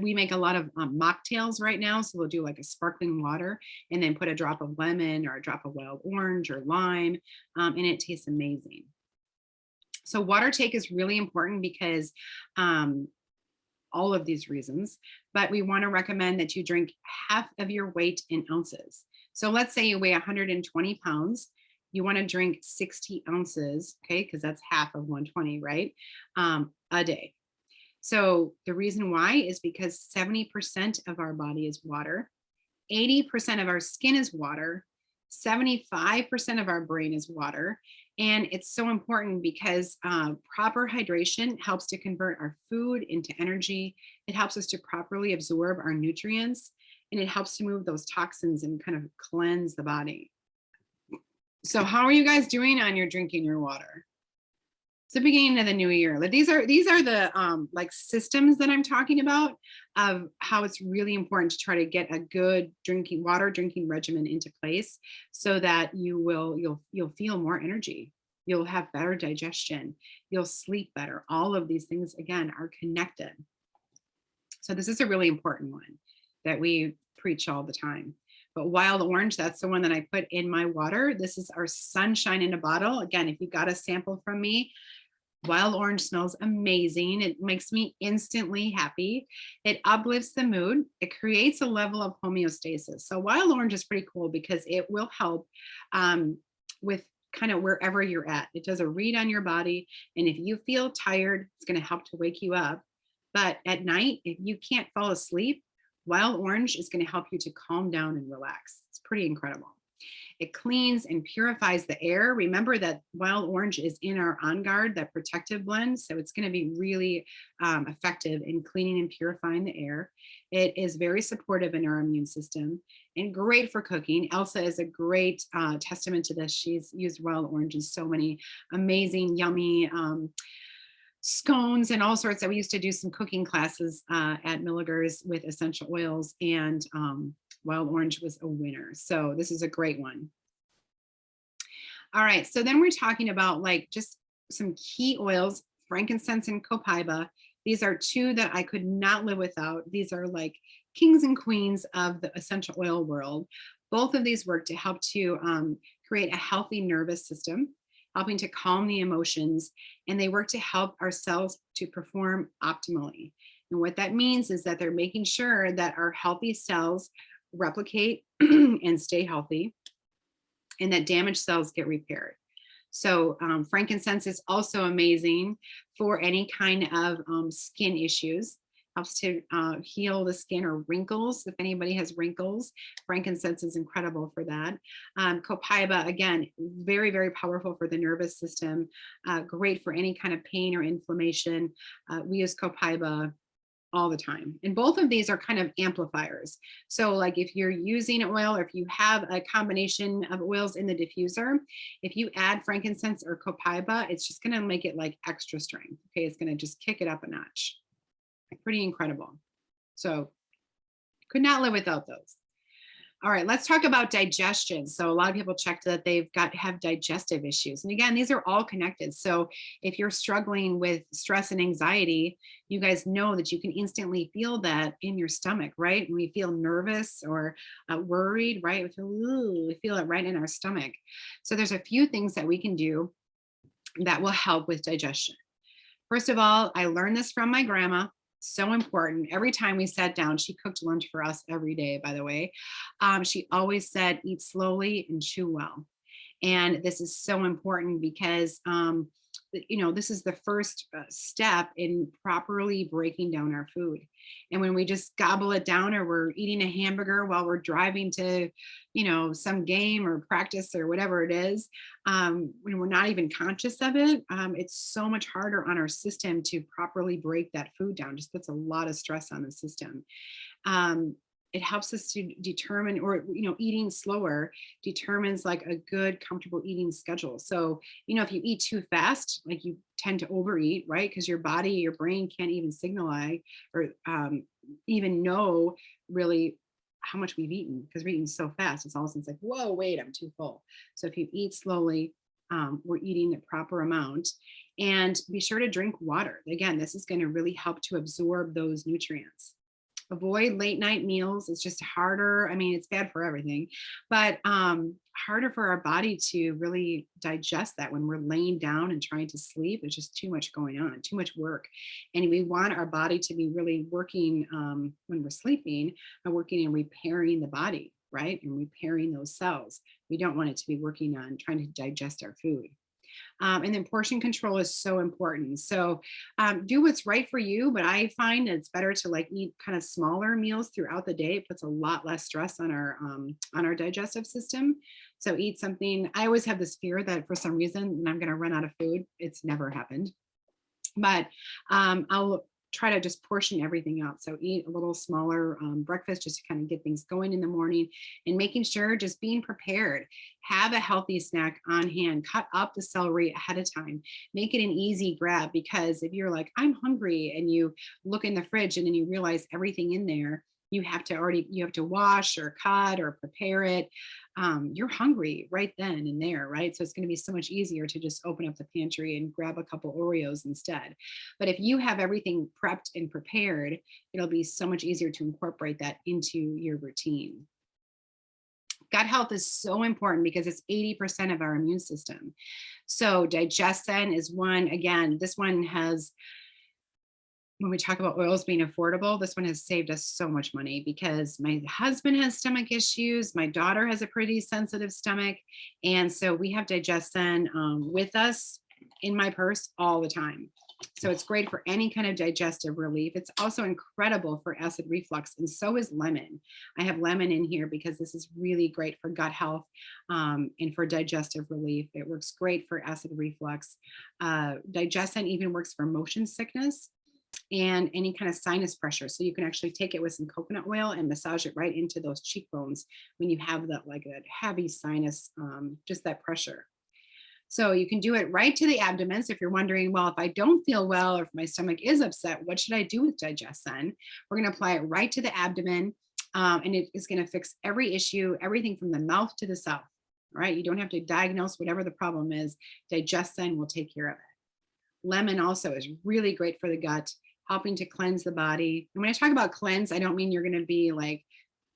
We make a lot of mocktails right now. So we'll do like a sparkling water and then put a drop of lemon or a drop of wild orange or lime, and it tastes amazing. So water take is really important because all of these reasons, but we want to recommend that you drink half of your weight in ounces. So let's say you weigh 120 pounds. You want to drink 60 ounces, okay, because that's half of 120, right? A day. So the reason why is because 70% of our body is water, 80% of our skin is water, 75% of our brain is water. And it's so important because proper hydration helps to convert our food into energy. It helps us to properly absorb our nutrients, and it helps to move those toxins and kind of cleanse the body. So how are you guys doing on your drinking your water? It's the beginning of the new year. Like these are the like systems that I'm talking about, of how it's really important to try to get a good water drinking regimen into place, so that you'll feel more energy. You'll have better digestion. You'll sleep better. All of these things, again, are connected. So this is a really important one that we preach all the time. But wild orange, that's the one that I put in my water. This is our sunshine in a bottle. Again, if you got a sample from me, wild orange smells amazing. It makes me instantly happy. It uplifts the mood. It creates a level of homeostasis. So wild orange is pretty cool because it will help with kind of wherever you're at. It does a read on your body. And if you feel tired, it's going to help to wake you up. But at night, if you can't fall asleep, wild orange is going to help you to calm down and relax. It's pretty incredible. It cleans and purifies the air. Remember that wild orange is in our On Guard, that protective blend. So it's going to be really effective in cleaning and purifying the air. It is very supportive in our immune system and great for cooking. Elsa is a great testament to this. She's used wild orange in so many amazing, yummy scones and all sorts. That we used to do some cooking classes at Milliger's with essential oils, and wild orange was a winner. So this is a great one. All right, so then we're talking about like just some key oils, frankincense and copaiba. These are 2 that I could not live without. These are like kings and queens of the essential oil world. Both of these work to help to create a healthy nervous system, helping to calm the emotions, and they work to help our cells to perform optimally. And what that means is that they're making sure that our healthy cells replicate and stay healthy, and that damaged cells get repaired. So frankincense is also amazing for any kind of skin issues. Helps to heal the skin or wrinkles. If anybody has wrinkles, frankincense is incredible for that. Copaiba, again, very, very powerful for the nervous system. Great for any kind of pain or inflammation. We use copaiba all the time. And both of these are kind of amplifiers. So like if you're using oil, or if you have a combination of oils in the diffuser, if you add frankincense or copaiba, it's just going to make it like extra strength. Okay, it's going to just kick it up a notch. Pretty incredible. So could not live without those. All right, let's talk about digestion. So a lot of people check that have digestive issues. And again, these are all connected. So if you're struggling with stress and anxiety, you guys know that you can instantly feel that in your stomach, right? When we feel nervous or worried, right? We feel it right in our stomach. So there's a few things that we can do that will help with digestion. First of all, I learned this from my grandma. So important. Every time we sat down, she cooked lunch for us every day, by the way. She always said, eat slowly and chew well. And this is so important because, this is the first step in properly breaking down our food. And when we just gobble it down, or we're eating a hamburger while we're driving to, some game or practice or whatever it is, when we're not even conscious of it, it's so much harder on our system to properly break that food down. Just puts a lot of stress on the system. It helps us to determine, or eating slower determines like a good comfortable eating schedule. So if you eat too fast, like, you tend to overeat, right? Because your body, your brain can't even signalize or even know really how much we've eaten, because we're eating so fast. It's all of a sudden like, whoa, wait, I'm too full. So if you eat slowly, we're eating the proper amount. And be sure to drink water. Again, this is going to really help to absorb those nutrients. Avoid late night meals. It's just harder. I mean, it's bad for everything, but harder for our body to really digest that when we're laying down and trying to sleep. There's just too much going on, too much work. And we want our body to be really working when we're sleeping, and working and repairing the body, right? And repairing those cells. We don't want it to be working on trying to digest our food. And then portion control is so important. So do what's right for you, but I find it's better to like eat kind of smaller meals throughout the day. It puts a lot less stress on our digestive system. So eat something. I always have this fear that for some reason I'm going to run out of food. It's never happened, but I'll try to just portion everything out. So eat a little smaller breakfast, just to kind of get things going in the morning, and making sure just being prepared. Have a healthy snack on hand. Cut up the celery ahead of time. Make it an easy grab, because if you're like, I'm hungry, and you look in the fridge and then you realize everything in there, you have to wash or cut or prepare it. You're hungry right then and there, right? So it's going to be so much easier to just open up the pantry and grab a couple Oreos instead. But if you have everything prepped and prepared, it'll be so much easier to incorporate that into your routine. Gut health is so important because it's 80% of our immune system. So Digestzen is one. Again, this one has, when we talk about oils being affordable, this one has saved us so much money, because my husband has stomach issues. My daughter has a pretty sensitive stomach. And so we have Digestzen with us in my purse all the time. So it's great for any kind of digestive relief. It's also incredible for acid reflux, and so is lemon. I have lemon in here because this is really great for gut health and for digestive relief. It works great for acid reflux. Digestzen even works for motion sickness and any kind of sinus pressure. So you can actually take it with some coconut oil and massage it right into those cheekbones when you have that, like, a heavy sinus, just that pressure. So you can do it right to the abdomen. So if you're wondering, well, if I don't feel well, or if my stomach is upset, what should I do with Digestzen? We're going to apply it right to the abdomen, and it is going to fix every issue, everything from the mouth to the south. Right? You don't have to diagnose whatever the problem is. Digestzen will take care of it. Lemon also is really great for the gut, helping to cleanse the body. And when I talk about cleanse, I don't mean you're going to be like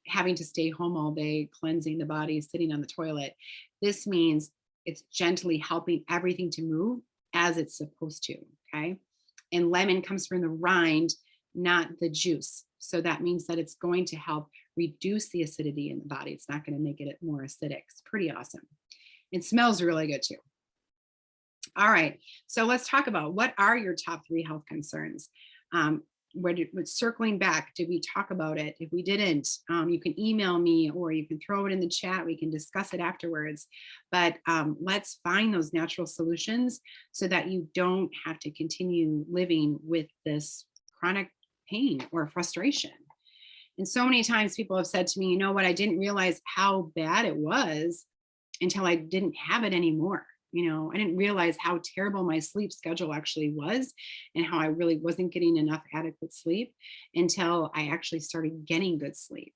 having to stay home all day cleansing the body, sitting on the toilet. This means it's gently helping everything to move as it's supposed to. Okay. And lemon comes from the rind, not the juice. So that means that it's going to help reduce the acidity in the body. It's not going to make it more acidic. It's pretty awesome. It smells really good too. All right. So let's talk about, what are your top 3 health concerns? Circling back, did we talk about it? If we didn't, you can email me, or you can throw it in the chat. We can discuss it afterwards. But let's find those natural solutions so that you don't have to continue living with this chronic pain or frustration. And so many times people have said to me, you know what, I didn't realize how bad it was until I didn't have it anymore. I didn't realize how terrible my sleep schedule actually was, and how I really wasn't getting enough adequate sleep until I actually started getting good sleep.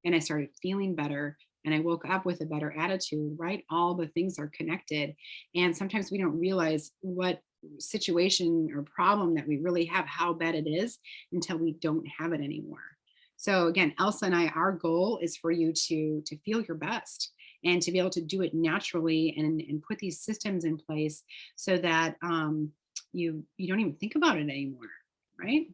and I started feeling better. And I woke up with a better attitude, right? All the things are connected. And sometimes we don't realize what situation or problem that we really have, how bad it is until we don't have it anymore. So again, Elsa and I, our goal is for you to feel your best and to be able to do it naturally and put these systems in place so that you don't even think about it anymore, right?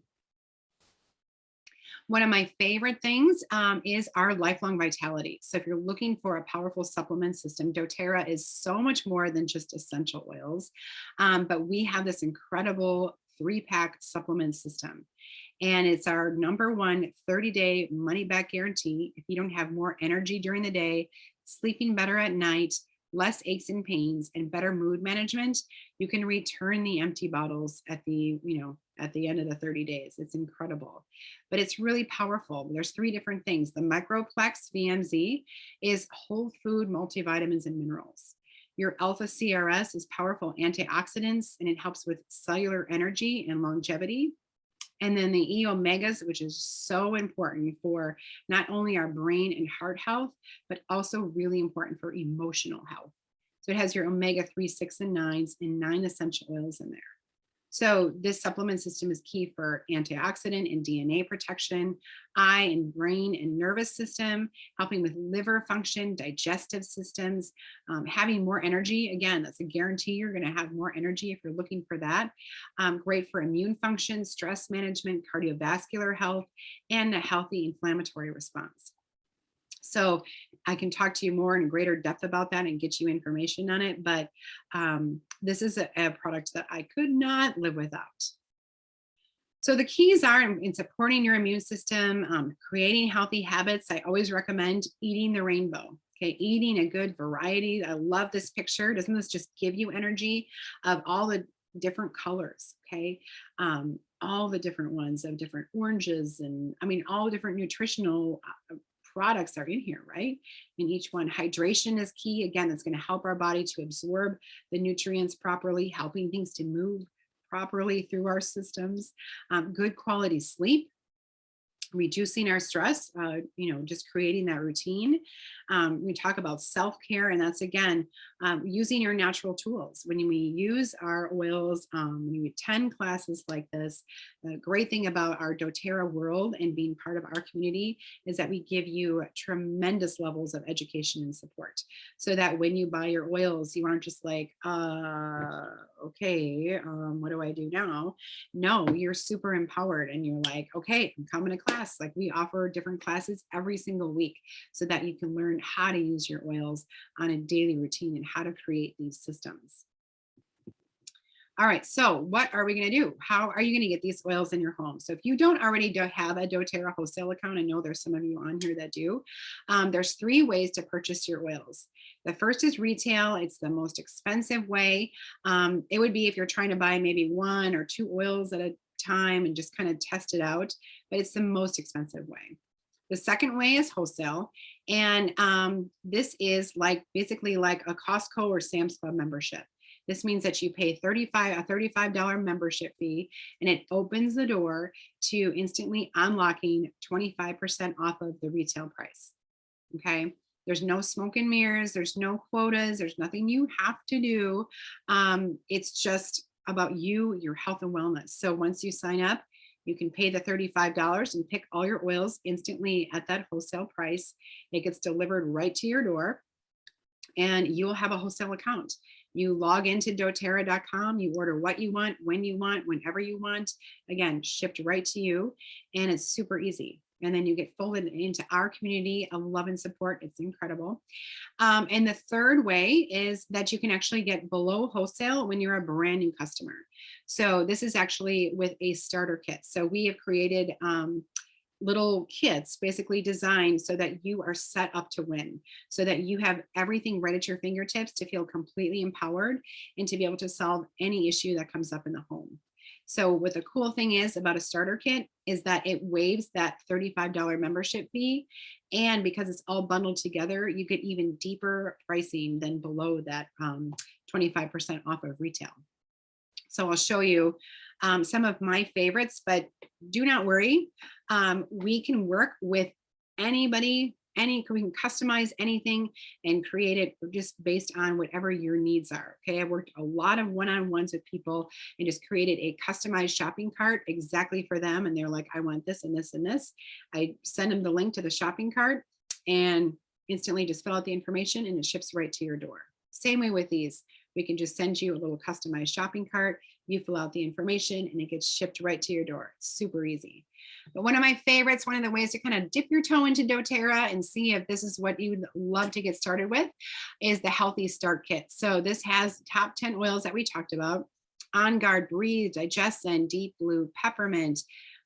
One of my favorite things is our lifelong vitality. So if you're looking for a powerful supplement system, doTERRA is so much more than just essential oils. But we have this incredible 3-pack supplement system. And it's our #1 30-day money back guarantee. If you don't have more energy during the day, sleeping better at night, less aches and pains, and better mood management, you can return the empty bottles at the end of the 30 days. It's incredible, but it's really powerful. There's 3 different things. The Microplex VMZ is whole food multivitamins and minerals. Your Alpha CRS is powerful antioxidants, and it helps with cellular energy and longevity. And then the E omegas, which is so important for not only our brain and heart health, but also really important for emotional health. So it has your omega-3, 6, and 9s and 9 essential oils in there. So this supplement system is key for antioxidant and DNA protection, eye and brain and nervous system, helping with liver function, digestive systems, having more energy. Again, that's a guarantee you're going to have more energy if you're looking for that. Great for immune function, stress management, cardiovascular health, and a healthy inflammatory response. So I can talk to you more in greater depth about that and get you information on it. But this is a product that I could not live without. So the keys are in supporting your immune system, creating healthy habits. I always recommend eating the rainbow. Okay, eating a good variety. I love this picture. Doesn't this just give you energy of all the different colors? Okay, all the different ones of different oranges, and I mean all different nutritional products are in here, right? In each one, hydration is key. Again, it's going to help our body to absorb the nutrients properly, helping things to move properly through our systems. Good quality sleep, reducing our stress, just creating that routine. We talk about self-care, and that's again, using your natural tools. When we use our oils, when we attend classes like this, the great thing about our doTERRA world and being part of our community is that we give you tremendous levels of education and support. So that when you buy your oils, you aren't just like, okay, what do I do now? No, you're super empowered and you're like, okay, I'm coming to class. Like we offer different classes every single week so that you can learn how to use your oils on a daily routine and how to create these systems. All right, so what are we going to do? How are you going to get these oils in your home? So if you don't already have a doTERRA wholesale account, I know there's some of you on here that do. There's 3 ways to purchase your oils. The first is retail. It's the most expensive way. It would be if you're trying to buy maybe 1 or 2 oils at a time and just kind of test it out, but it's the most expensive way. The second way is wholesale. And this is basically like a Costco or Sam's Club membership. This means that you pay a $35 membership fee, and it opens the door to instantly unlocking 25% off of the retail price. Okay. There's no smoke and mirrors. There's no quotas. There's nothing you have to do. It's just about you, your health and wellness. So once you sign up, you can pay the $35 and pick all your oils instantly at that wholesale price. It gets delivered right to your door, and you'll have a wholesale account. You log into doterra.com, you order what you want, when you want, whenever you want, again, shipped right to you, and it's super easy. And then you get folded into our community of love and support. It's incredible. And the third way is that you can actually get below wholesale when you're a brand new customer. So this is actually with a starter kit. So we have created little kits basically designed so that you are set up to win, so that you have everything right at your fingertips to feel completely empowered and to be able to solve any issue that comes up in the home. So what the cool thing is about a starter kit is that it waives that $35 membership fee. And because it's all bundled together, you get even deeper pricing than below that 25% off of retail. So I'll show you some of my favorites, but do not worry. We can work with anybody, we can customize anything and create it just based on whatever your needs are. Okay, I've worked a lot of one-on-ones with people and just created a customized shopping cart exactly for them. And they're like, I want this and this and this. I send them the link to the shopping cart and instantly just fill out the information and it ships right to your door. Same way with these. We can just send you a little customized shopping cart. You fill out the information and it gets shipped right to your door. It's super easy. But one of my favorites, one of the ways to kind of dip your toe into doTERRA and see if this is what you'd love to get started with, is the Healthy Start Kit. So this has top 10 oils that we talked about: On Guard, Breathe, Digestzen, Deep Blue, Peppermint,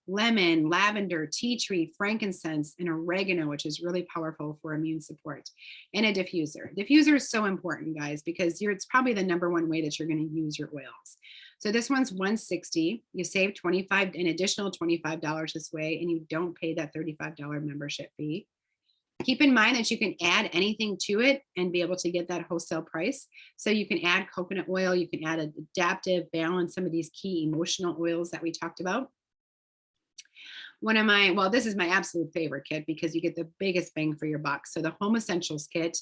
Lemon, Lavender, Tea Tree, Frankincense, and Oregano, which is really powerful for immune support, and a diffuser. Diffuser is so important, guys, because it's probably the #1 way that you're going to use your oils. So this one's $160. You save an additional $25 this way, and you don't pay that $35 membership fee. Keep in mind that you can add anything to it and be able to get that wholesale price. So you can add coconut oil, you can add adaptive, balance, some of these key emotional oils that we talked about. This is my absolute favorite kit because you get the biggest bang for your buck. So the Home Essentials kit,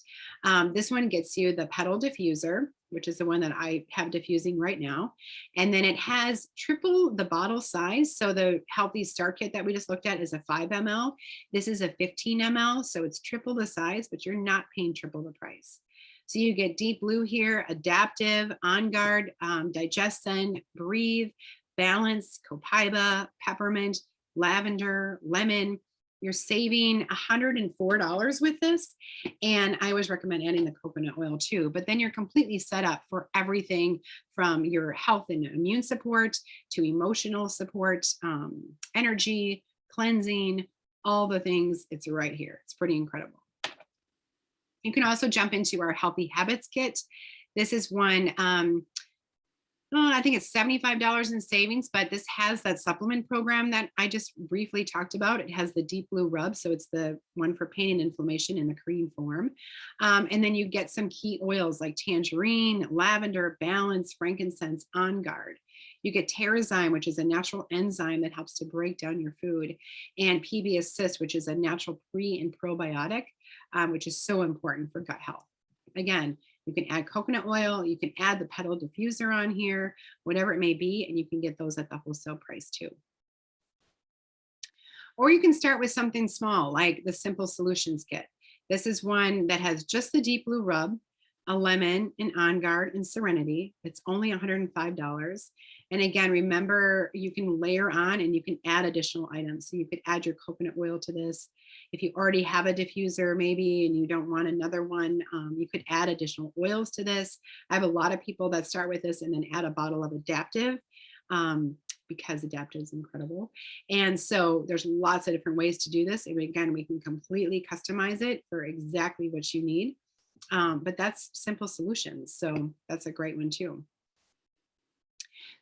this one gets you the petal diffuser, which is the one that I have diffusing right now. And then it has triple the bottle size. So the Healthy Start Kit that we just looked at is a 5 ml. This is a 15 ml. So it's triple the size, but you're not paying triple the price. So you get Deep Blue here, Adaptive, On Guard, Digestzen, Breathe, Balance, Copaiba, Peppermint, Lavender, Lemon. You're saving $104 with this. And I always recommend adding the coconut oil too, but then you're completely set up for everything from your health and immune support to emotional support, energy, cleansing, all the things. It's right here. It's pretty incredible. You can also jump into our Healthy Habits kit. This is one, I think it's $75 in savings, but this has that supplement program that I just briefly talked about. It has the Deep Blue Rub, so it's the one for pain and inflammation in the cream form. And then you get some key oils like tangerine, lavender, balance, frankincense, On Guard. You get Terrazyme, which is a natural enzyme that helps to break down your food, and PB Assist, which is a natural pre and probiotic, which is so important for gut health. Again, you can add coconut oil, you can add the petal diffuser on here, whatever it may be, and you can get those at the wholesale price too. Or you can start with something small like the Simple Solutions Kit. This is one that has just the Deep Blue Rub, a lemon, an On Guard, and Serenity. It's only $105. And again, remember, you can layer on and you can add additional items. So you could add your coconut oil to this. If you already have a diffuser maybe and you don't want another one, you could add additional oils to this. I have a lot of people that start with this and then add a bottle of Adaptive, because Adaptive is incredible. And so there's lots of different ways to do this. And again, we can completely customize it for exactly what you need. But that's Simple Solutions. So that's a great one too.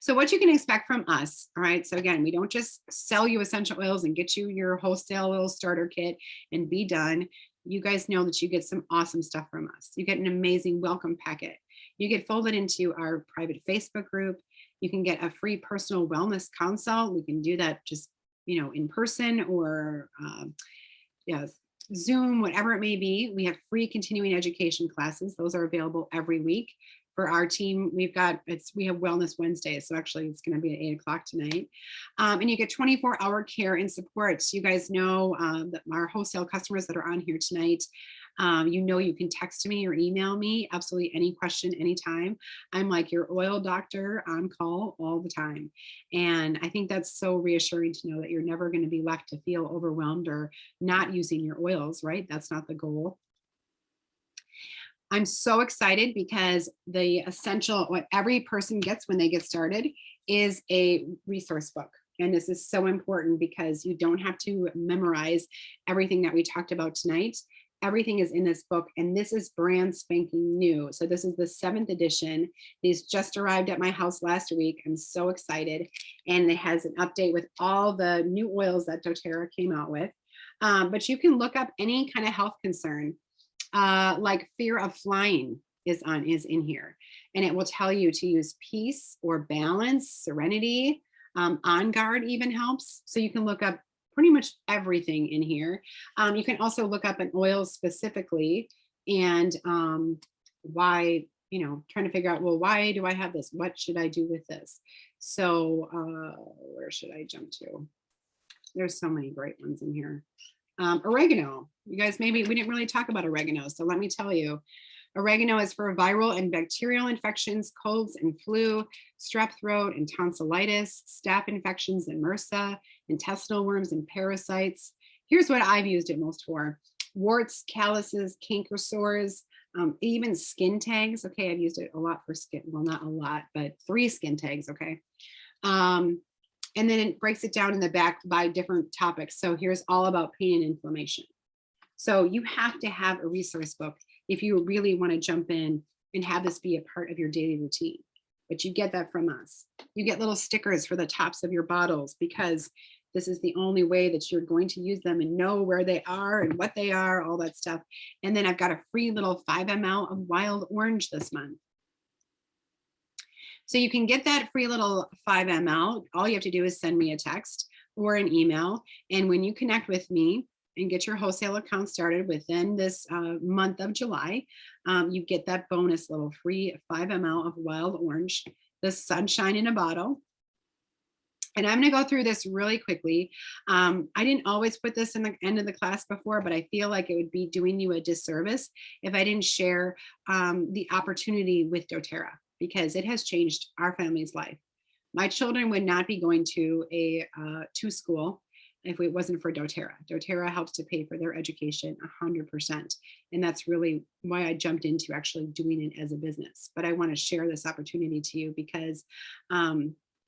So what you can expect from us, all right? So again, we don't just sell you essential oils and get you your wholesale oil starter kit and be done. You guys know that you get some awesome stuff from us. You get an amazing welcome packet. You get folded into our private Facebook group. You can get a free personal wellness consult. We can do that just, in person or Zoom, whatever it may be. We have free continuing education classes. Those are available every week. For our team, we have Wellness Wednesdays. So actually it's going to be at 8 o'clock tonight. And you get 24-hour care and support. So you guys know that our wholesale customers that are on here tonight, you can text me or email me absolutely any question, anytime. I'm like your oil doctor on call all the time. And I think that's so reassuring to know that you're never going to be left to feel overwhelmed or not using your oils, right? That's not the goal. I'm so excited because what every person gets when they get started is a resource book. And this is so important because you don't have to memorize everything that we talked about tonight. Everything is in this book, and this is brand spanking new. So this is the 7th edition. These just arrived at my house last week. I'm so excited. And it has an update with all the new oils that doTERRA came out with. But you can look up any kind of health concern. Like fear of flying is in here, and it will tell you to use peace or balance, serenity. On Guard even helps. So you can look up pretty much everything in here. You can also look up an oil specifically and why, trying to figure out, well, why do I have this? What should I do with this? So where should I jump to? There's so many great ones in here. Oregano. You guys, maybe we didn't really talk about oregano. So let me tell you, oregano is for viral and bacterial infections, colds and flu, strep throat and tonsillitis, staph infections and MRSA, intestinal worms and parasites. Here's what I've used it most for: warts, calluses, canker sores, even skin tags. Okay, I've used it a lot for skin. Well, not a lot, but 3 skin tags. Okay. And then it breaks it down in the back by different topics. So here's all about pain and inflammation. So you have to have a resource book if you really want to jump in and have this be a part of your daily routine. But you get that from us. You get little stickers for the tops of your bottles because this is the only way that you're going to use them and know where they are and what they are, all that stuff. And then I've got a free little 5 ml of wild orange this month. So you can get that free little 5 ml. All you have to do is send me a text or an email. And when you connect with me and get your wholesale account started within this month of July, you get that bonus little free 5 ml of wild orange, the sunshine in a bottle. And I'm going to go through this really quickly. I didn't always put this in the end of the class before, but I feel like it would be doing you a disservice if I didn't share the opportunity with Doterra, because it has changed our family's life. My children would not be going to school if it wasn't for Doterra. Doterra helps to pay for their education 100%. And that's really why I jumped into actually doing it as a business. But I want to share this opportunity to you because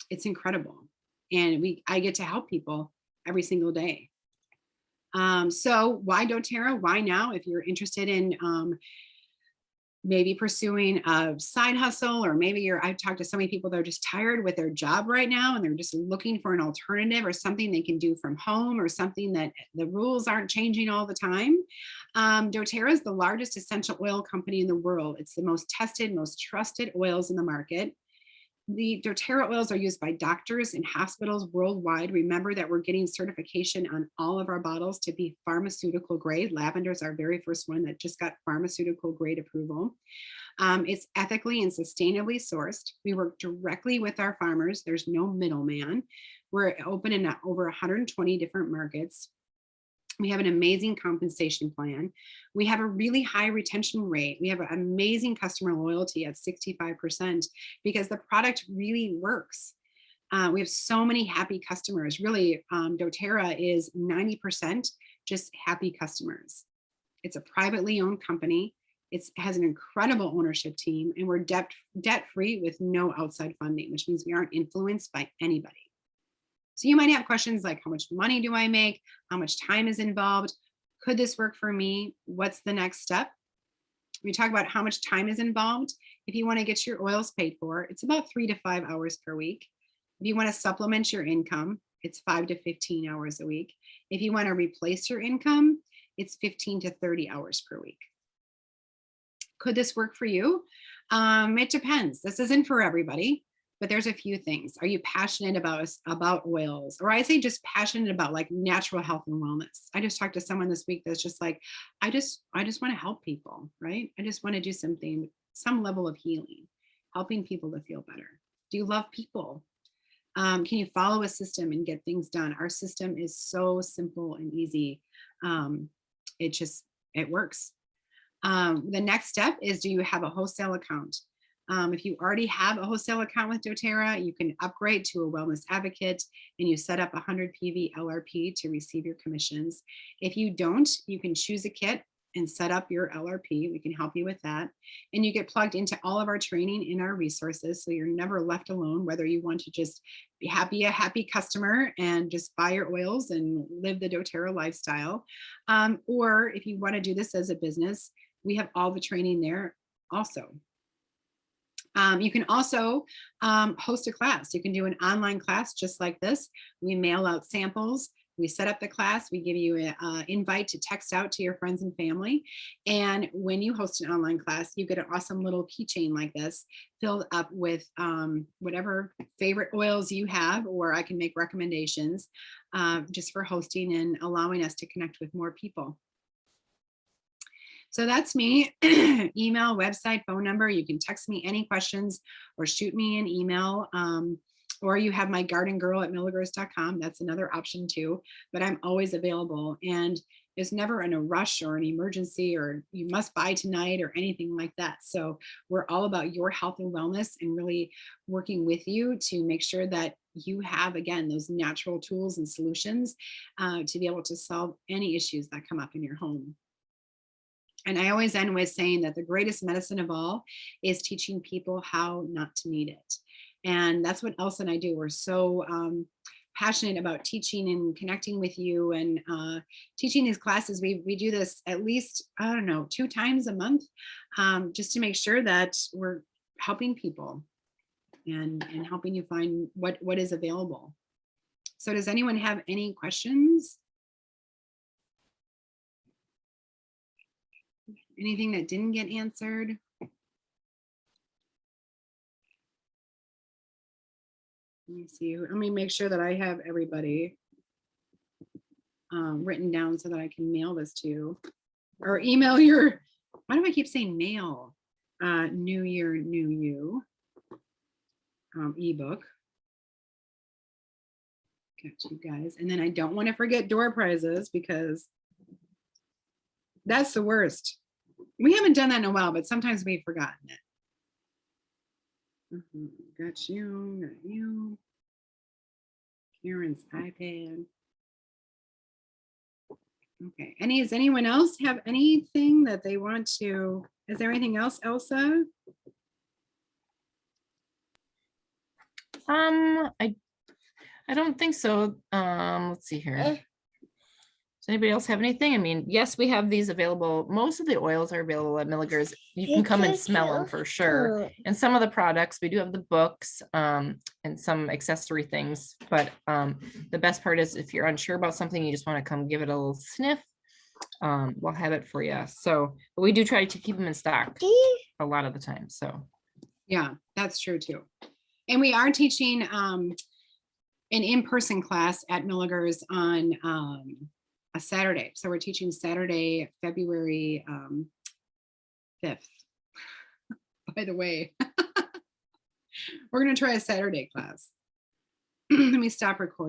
it's incredible. And I get to help people every single day. So why Doterra? Why now? If you're interested in maybe pursuing a side hustle, or maybe I've talked to so many people that are just tired with their job right now and they're just looking for an alternative or something they can do from home or something that the rules aren't changing all the time. Doterra is the largest essential oil company in the world. It's the most tested, most trusted oils in the market. The Doterra oils are used by doctors and hospitals worldwide. Remember that we're getting certification on all of our bottles to be pharmaceutical grade. Lavender is our very first one that just got pharmaceutical grade approval. It's ethically and sustainably sourced. We work directly with our farmers. There's no middleman. We're open in over 120 different markets. We have an amazing compensation plan. We have a really high retention rate. We have an amazing customer loyalty at 65% because the product really works. We have so many happy customers. Really, Doterra is 90% just happy customers. It's a privately owned company. It has an incredible ownership team, and we're debt-free with no outside funding, which means we aren't influenced by anybody. So you might have questions like, how much money do I make? How much time is involved? Could this work for me? What's the next step? We talk about how much time is involved. If you want to get your oils paid for, it's about 3 to 5 hours per week. If you want to supplement your income, it's 5 to 15 hours a week. If you want to replace your income, it's 15 to 30 hours per week. Could this work for you? It depends. This isn't for everybody. But there's a few things. Are you passionate about oils? Or I say just passionate about like natural health and wellness. I just talked to someone this week that's just like, I just want to help people, right? I just want to do something, some level of healing, helping people to feel better. Do you love people? Can you follow a system and get things done? Our system is so simple and easy. It works. The next step is, do you have a wholesale account? If you already have a wholesale account with Doterra, you can upgrade to a wellness advocate and you set up 100 PV LRP to receive your commissions. If you don't, you can choose a kit and set up your LRP. We can help you with that. And you get plugged into all of our training in our resources. So you're never left alone, whether you want to just be a happy customer and just buy your oils and live the Doterra lifestyle. Or if you want to do this as a business, we have all the training there also. You can also host a class. You can do an online class just like this. We mail out samples. We set up the class, we give you an invite to text out to your friends and family. And when you host an online class, you get an awesome little keychain like this filled up with whatever favorite oils you have, or I can make recommendations just for hosting and allowing us to connect with more people. So that's me. Email, website, phone number. You can text me any questions or shoot me an email. Or you have my garden girl at milligers.com. That's another option too, but I'm always available, and it's never in a rush or an emergency or you must buy tonight or anything like that. So we're all about your health and wellness and really working with you to make sure that you have, again, those natural tools and solutions to be able to solve any issues that come up in your home. And I always end with saying that the greatest medicine of all is teaching people how not to need it. And that's what Elsa and I do. We're so passionate about teaching and connecting with you and teaching these classes. We do this at least, I don't know, 2 times a month, just to make sure that we're helping people and helping you find what is available. So does anyone have any questions? Anything that didn't get answered? Let me see. Let me make sure that I have everybody written down so that I can mail this to you or email your, why do I keep saying mail? New Year, New You ebook. Got you guys. And then I don't want to forget door prizes because that's the worst. We haven't done that in a while, but sometimes we've forgotten it. Got you. Karen's iPad. Okay. Does anyone else have anything that they want to? Is there anything else, Elsa? I don't think so. Let's see here. Does anybody else have anything? I mean, yes, we have these available. Most of the oils are available at Milligers. You can come and smell them for sure. And some of the products, we do have the books and some accessory things. But the best part is if you're unsure about something, you just want to come give it a little sniff. We'll have it for you. So but we do try to keep them in stock a lot of the time. So yeah, that's true too. And we are teaching an in-person class at Milligers on a Saturday. So we're teaching Saturday, February 5th. By the way, we're going to try a Saturday class. Let me stop recording.